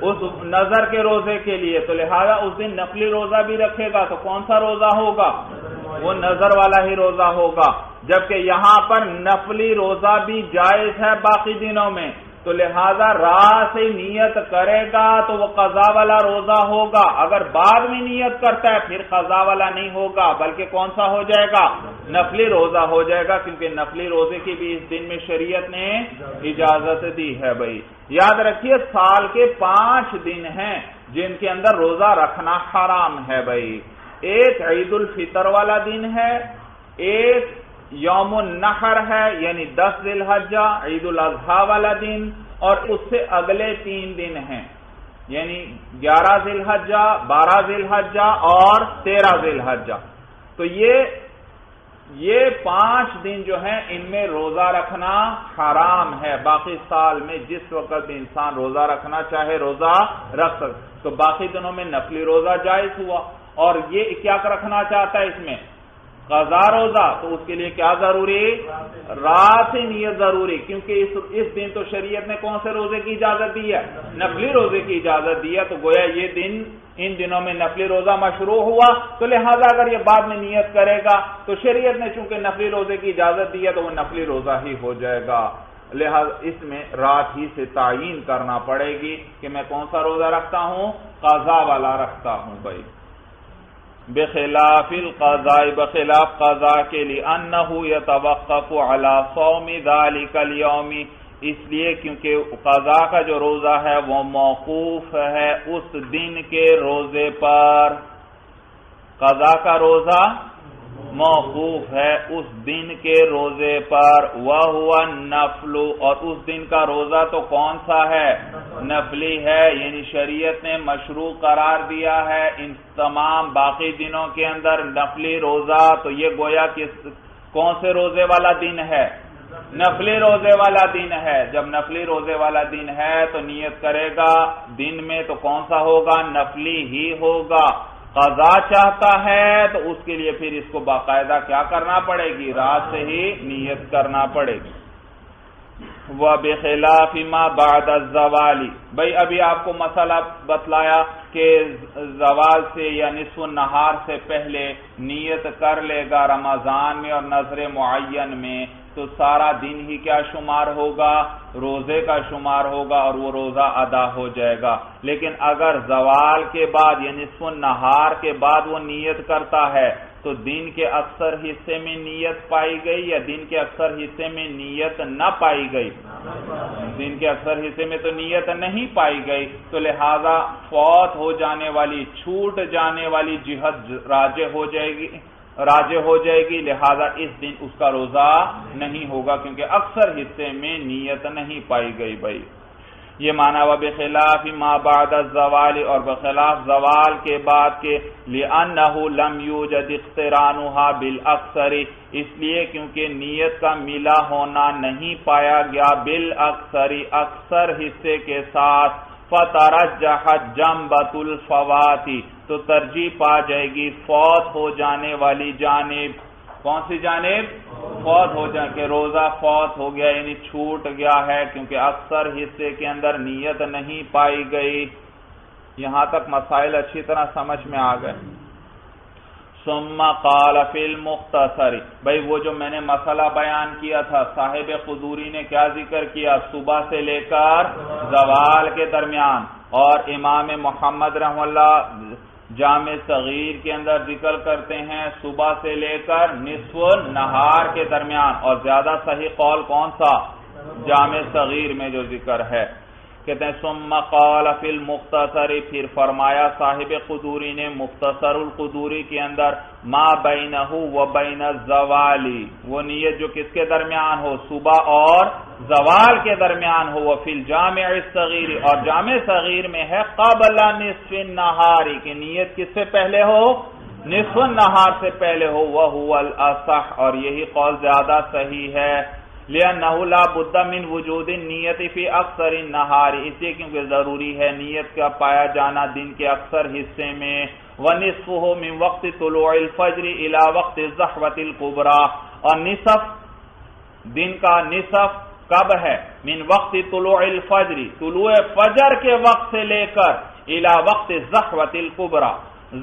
اس نظر کے روزے کے لیے، تو لہذا اس دن نفلی روزہ بھی رکھے گا. تو کون سا روزہ ہوگا؟ وہ نظر والا ہی روزہ ہوگا. جبکہ یہاں پر نفلی روزہ بھی جائز ہے باقی دنوں میں، تو لہذا رات سے نیت کرے گا تو وہ قضا والا روزہ ہوگا. اگر بعد میں نیت کرتا ہے پھر قضا والا نہیں ہوگا، بلکہ کون سا ہو جائے گا؟ نفلی روزہ ہو جائے گا، کیونکہ نفلی روزے کی بھی اس دن میں شریعت نے اجازت دی ہے. بھائی یاد رکھیے سال کے 5 دن ہیں جن کے اندر روزہ رکھنا حرام ہے. بھائی ایک عید الفطر والا دن ہے، ایک یوم النحر ہے یعنی 10 ذی الحجہ عید الاضحیٰ والا دن، اور اس سے اگلے 3 دن ہیں یعنی 11 ذی الحجہ، 12 ذی الحجہ اور 13 ذی الحجہ. تو یہ 5 دن جو ہیں ان میں روزہ رکھنا حرام ہے. باقی سال میں جس وقت بھی انسان روزہ رکھنا چاہے روزہ رکھ سکتا. تو باقی دنوں میں نفلی روزہ جائز ہوا، اور یہ کیا رکھنا چاہتا ہے اس میں؟ قضا روزہ. تو اس کے لیے کیا ضروری؟ رات سے نیت ضروری، کیونکہ اس دن تو شریعت نے کون سے روزے کی اجازت دی ہے؟ نفلی روزے کی اجازت دی ہے. تو گویا یہ دن ان دنوں میں نفلی روزہ مشروع ہوا، تو لہذا اگر یہ بعد میں نیت کرے گا تو شریعت نے چونکہ نفلی روزے کی اجازت دی ہے تو وہ نفلی روزہ ہی ہو جائے گا. لہذا اس میں رات ہی سے تعین کرنا پڑے گی کہ میں کون سا روزہ رکھتا ہوں؟ قضا والا رکھتا ہوں. بھائی بخلاف القضاء، بخلاف قضا کے لیے، انہ یتوقف علی صوم ذلک اليوم، اس لیے کیونکہ قضا کا جو روزہ ہے وہ موقوف ہے اس دن کے روزے پر. قضا کا روزہ موقوف ہے اس دن کے روزے پر. وَهُوَ النَّفْلُ، اور اس دن کا روزہ تو کون سا ہے؟ نفلی ہے. یعنی شریعت نے مشروع قرار دیا ہے ان تمام باقی دنوں کے اندر نفلی روزہ. تو یہ گویا کہ کون سے روزے والا دن ہے؟ نفلی روزے والا دن ہے. جب نفلی روزے والا دن ہے تو نیت کرے گا دن میں تو کون سا ہوگا؟ نفلی ہی ہوگا. قضا چاہتا ہے تو اس کے لیے پھر اس کو باقاعدہ کیا کرنا پڑے گی؟ رات سے ہی نیت کرنا پڑے گی. وَبِخِلَافِ مَا بَعْدَ الزَّوَالِ، بھئی ابھی آپ کو مسئلہ بتلایا کہ زوال سے یا نصف النہار سے پہلے نیت کر لے گا رمضان میں اور نظر معین میں، تو سارا دن ہی کیا شمار ہوگا؟ روزے کا شمار ہوگا، اور وہ روزہ ادا ہو جائے گا. لیکن اگر زوال کے بعد یا نصف النہار کے بعد وہ نیت کرتا ہے تو دن کے اکثر حصے میں نیت پائی گئی یا دن کے اکثر حصے میں نیت نہ پائی گئی؟ دن کے اکثر حصے میں تو نیت نہیں پائی گئی، تو لہذا فوت ہو جانے والی، چھوٹ جانے والی جہت راجع ہو جائے گی. لہذا اس دن اس کا روزہ نہیں ہوگا کیونکہ اکثر حصے میں نیت نہیں پائی گئی. بھائی یہ معنی وبخلاف ما بعد الزوال، اور بخلاف زوال کے بعد کے، لأنه لم يوجد اقترانها بالاکثر، اس لیے کیونکہ نیت کا ملا ہونا نہیں پایا گیا بالاکثر، اکثر حصے کے ساتھ. فترجحت جنبۃ الفوات، تو ترجیح پا جائے گی فوت ہو جانے والی جانب. کون سی جانب؟ فوت ہو جائے کہ روزہ فوت ہو گیا یعنی چھوٹ گیا ہے کیونکہ اکثر حصے کے اندر نیت نہیں پائی گئی. یہاں تک مسائل اچھی طرح سمجھ میں آ گئے. ثم قال فی المختصر، بھائی وہ جو میں نے مسئلہ بیان کیا تھا صاحب قدوری نے کیا ذکر کیا؟ صبح سے لے کر زوال کے درمیان، اور امام محمد رحمہ اللہ جامع صغیر کے اندر ذکر کرتے ہیں صبح سے لے کر نصف النہار کے درمیان. اور زیادہ صحیح قول کون سا؟ جامع صغیر میں جو ذکر ہے. کہتے ہیں ثم قال فی المختصر، پھر فرمایا صاحب قدوری نے مختصر القدوری کے اندر، ما بینہ و بین الزوال، وہ نیت جو کس کے درمیان ہو؟ صبح اور زوال کے درمیان ہو. وفی الجامع الصغیر، اور جامع صغیر میں ہے قبل نصف النہار، کہ نیت کس سے پہلے ہو؟ نصف النہار سے پہلے ہو. وہو الاصح، اور یہی قول زیادہ صحیح ہے. لِأَنَّهُ لَا بُدَّ مِن وُجُودِ النِّيَّةِ فِي أَكْثَرِ النَّهَارِ، اس لیے کیونکہ ضروری ہے نیت کا پایا جانا دن کے اکثر حصے میں، وَنِصْفُهُ مِن وَقْتِ طُلُوعِ الْفَجْرِ إِلَى وَقْتِ الزَّحْوَةِ الْكُبْرَى، اور نصف دن کا نصف کب ہے؟ من وقت طلوع الفجر، طلوع فجر کے وقت سے لے کر الى وقت زحوۃ الکبریٰ،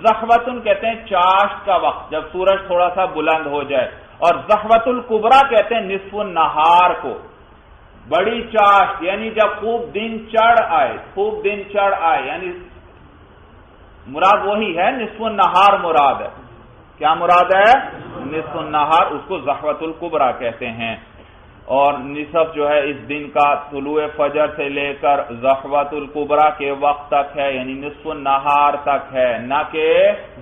زحوۃ کہتے ہیں چاشت کا وقت، جب سورج تھوڑا سا بلند ہو جائے، اور زحوۃ الکبریٰ کہتے ہیں نصف النہار کو، بڑی چاشت یعنی جب خوب دن چڑھ آئے، خوب دن چڑھ آئے، یعنی مراد وہی ہے، نصف النہار مراد ہے۔ کیا مراد ہے؟ نصف النہار، اس کو زحوۃ الکبریٰ کہتے ہیں۔ اور نصف جو ہے اس دن کا طلوع فجر سے لے کر زحوۃ الکبریٰ کے وقت تک ہے، یعنی نصف النہار تک ہے، نہ کہ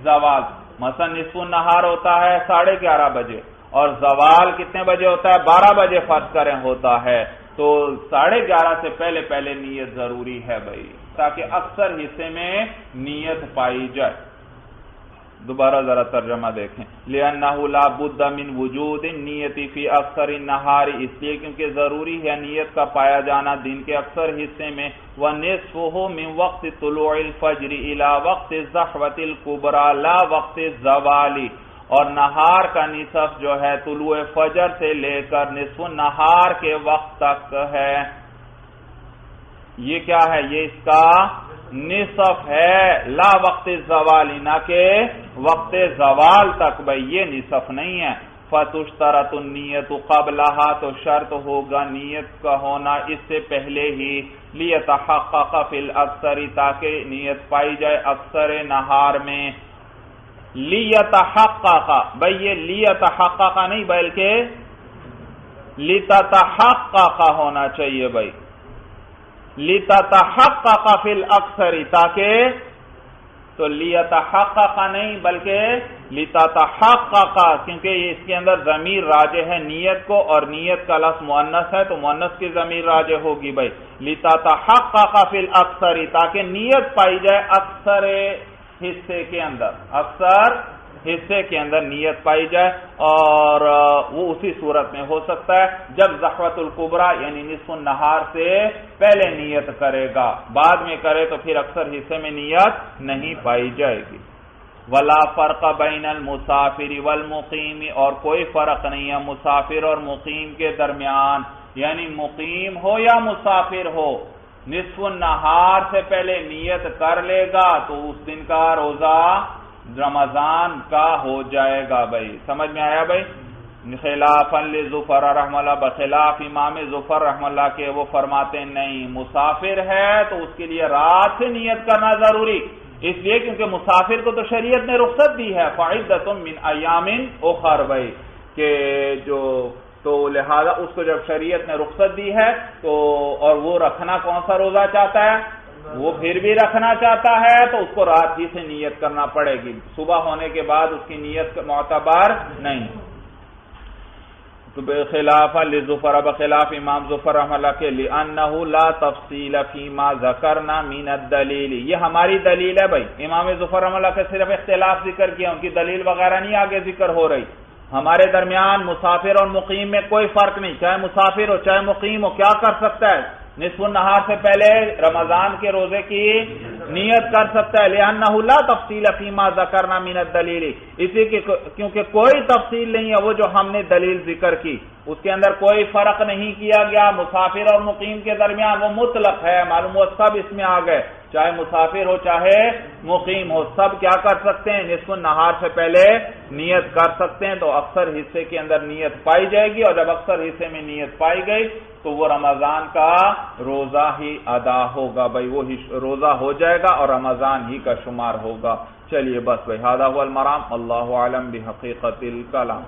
زوال۔ مثلا نصف النہار ہوتا ہے 11:30 بجے، اور زوال کتنے بجے ہوتا ہے؟ 12 بجے فرض کریں ہوتا ہے، تو 11:30 سے پہلے پہلے نیت ضروری ہے بھائی، تاکہ اکثر حصے میں نیت پائی جائے۔ دوبارہ ذرا ترجمہ دیکھیں، لِأَنَّهُ لَا بُدَّ مِن وُجُودِ النِّيَّةِ فِي أَكْثَرِ النَّهَارِ، اس لیے کیونکہ ضروری ہے نیت کا پایا جانا دن کے اکثر حصے میں، وَنِصْفُهُ مِن وَقْتِ طُلُوعِ الْفَجْرِ إِلَى وَقْتِ الزَّحْوَةِ الْكُبْرَى لَا وَقْتِ الزَّوَالِ، اور نہار کا نصف جو ہے طلوع فجر سے لے کر نصف النہار کے وقت تک ہے۔ یہ کیا ہے؟ یہ اس کا نصف ہے، لا وقت الزوال، نہ کہ وقت زوال تک، بھائی یہ نصف نہیں ہے۔ فَتُشْتَرَطُ النِّيَّةُ قَبْلَهَا، تو شرط ہوگا نیت کا ہونا اس سے پہلے ہی، لِيَتَحَقَّقَ فِي الْأَكْثَرِ، تاکہ نیت پائی جائے اکثر نہار میں۔ لِيَتَحَقَّقَ، بھائی یہ لِيَتَحَقَّقَ نہیں بلکہ لِتَتَحَقَّقَ ہونا چاہیے بھائی، لِتَتَحَقَّقَ فِي الْأَكْثَرِ، تاکہ، تو لِيَتَحَقَّقَ نہیں بلکہ لِتَتَحَقَّقَ، کیونکہ اس کے اندر ضمیر راجع ہے نیت کو، اور نیت کا لفظ مؤنث ہے تو مؤنث کی ضمیر راجع ہوگی بھائی، لِتَتَحَقَّقَ فِي الْأَكْثَرِ، تاکہ نیت پائی جائے اکثر حصے کے اندر، اکثر حصے کے اندر نیت پائی جائے، اور وہ اسی صورت میں ہو سکتا ہے جب زحوۃ الکبریٰ یعنی نصف النہار سے پہلے نیت کرے گا، بعد میں کرے تو پھر اکثر حصے میں نیت نہیں پائی جائے گی۔ ولا فرق بین المسافر والمقیم، اور کوئی فرق نہیں ہے مسافر اور مقیم کے درمیان، یعنی مقیم ہو یا مسافر ہو، نصف النہار سے پہلے نیت کر لے گا تو اس دن کا روزہ رمضان کا ہو جائے گا بھائی۔ سمجھ میں آیا بھائی؟ خلافا لظفر رحمہ اللہ، بخلاف امام ظفر رحمہ اللہ کے، وہ فرماتے نہیں مسافر ہے تو اس کے لیے رات سے نیت کرنا ضروری، اس لیے کیونکہ مسافر کو تو شریعت نے رخصت دی ہے، فعدۃ من ایام اخر بھائی، کہ جو تو لہذا اس کو جب شریعت نے رخصت دی ہے تو، اور وہ رکھنا کون سا روزہ چاہتا ہے؟ وہ پھر بھی رکھنا چاہتا ہے تو اس کو رات ہی سے نیت کرنا پڑے گی، صبح ہونے کے بعد اس کی نیت معتبر نہیں۔ تو بخلاف لظفر، بخلاف امام ظفر رحمہ اللہ کے، لأنه لا تفصیل فیما ذکرنا من الدلیل، یہ ہماری دلیل ہے بھائی، امام ظفر رحمہ اللہ کے صرف اختلاف ذکر کیا، ان کی دلیل وغیرہ نہیں آگے ذکر ہو رہی۔ ہمارے درمیان مسافر اور مقیم میں کوئی فرق نہیں، چاہے مسافر ہو چاہے مقیم ہو، کیا کر سکتا ہے؟ نصف النہار سے پہلے رمضان کے روزے کی نیت کر سکتا ہے، لأنه لا تفصیل فیما ذکرنا من الدلیل، اسی کیونکہ کوئی تفصیل نہیں ہے وہ جو ہم نے دلیل ذکر کی، اس کے اندر کوئی فرق نہیں کیا گیا مسافر اور مقیم کے درمیان، وہ مطلق ہے، معلوم ہوا سب اس میں آ گئے، چاہے مسافر ہو چاہے مقیم ہو، سب کیا کر سکتے ہیں؟ نصف النہار سے پہلے نیت کر سکتے ہیں، تو اکثر حصے کے اندر نیت پائی جائے گی، اور جب اکثر حصے میں نیت پائی گئی تو وہ رمضان کا روزہ ہی ادا ہوگا بھائی، وہ روزہ ہو جائے گا اور رمضان ہی کا شمار ہوگا۔ چلیے بس بھائی، ھذا ھو المرام، اللہ اعلم بحقیقت الکلام۔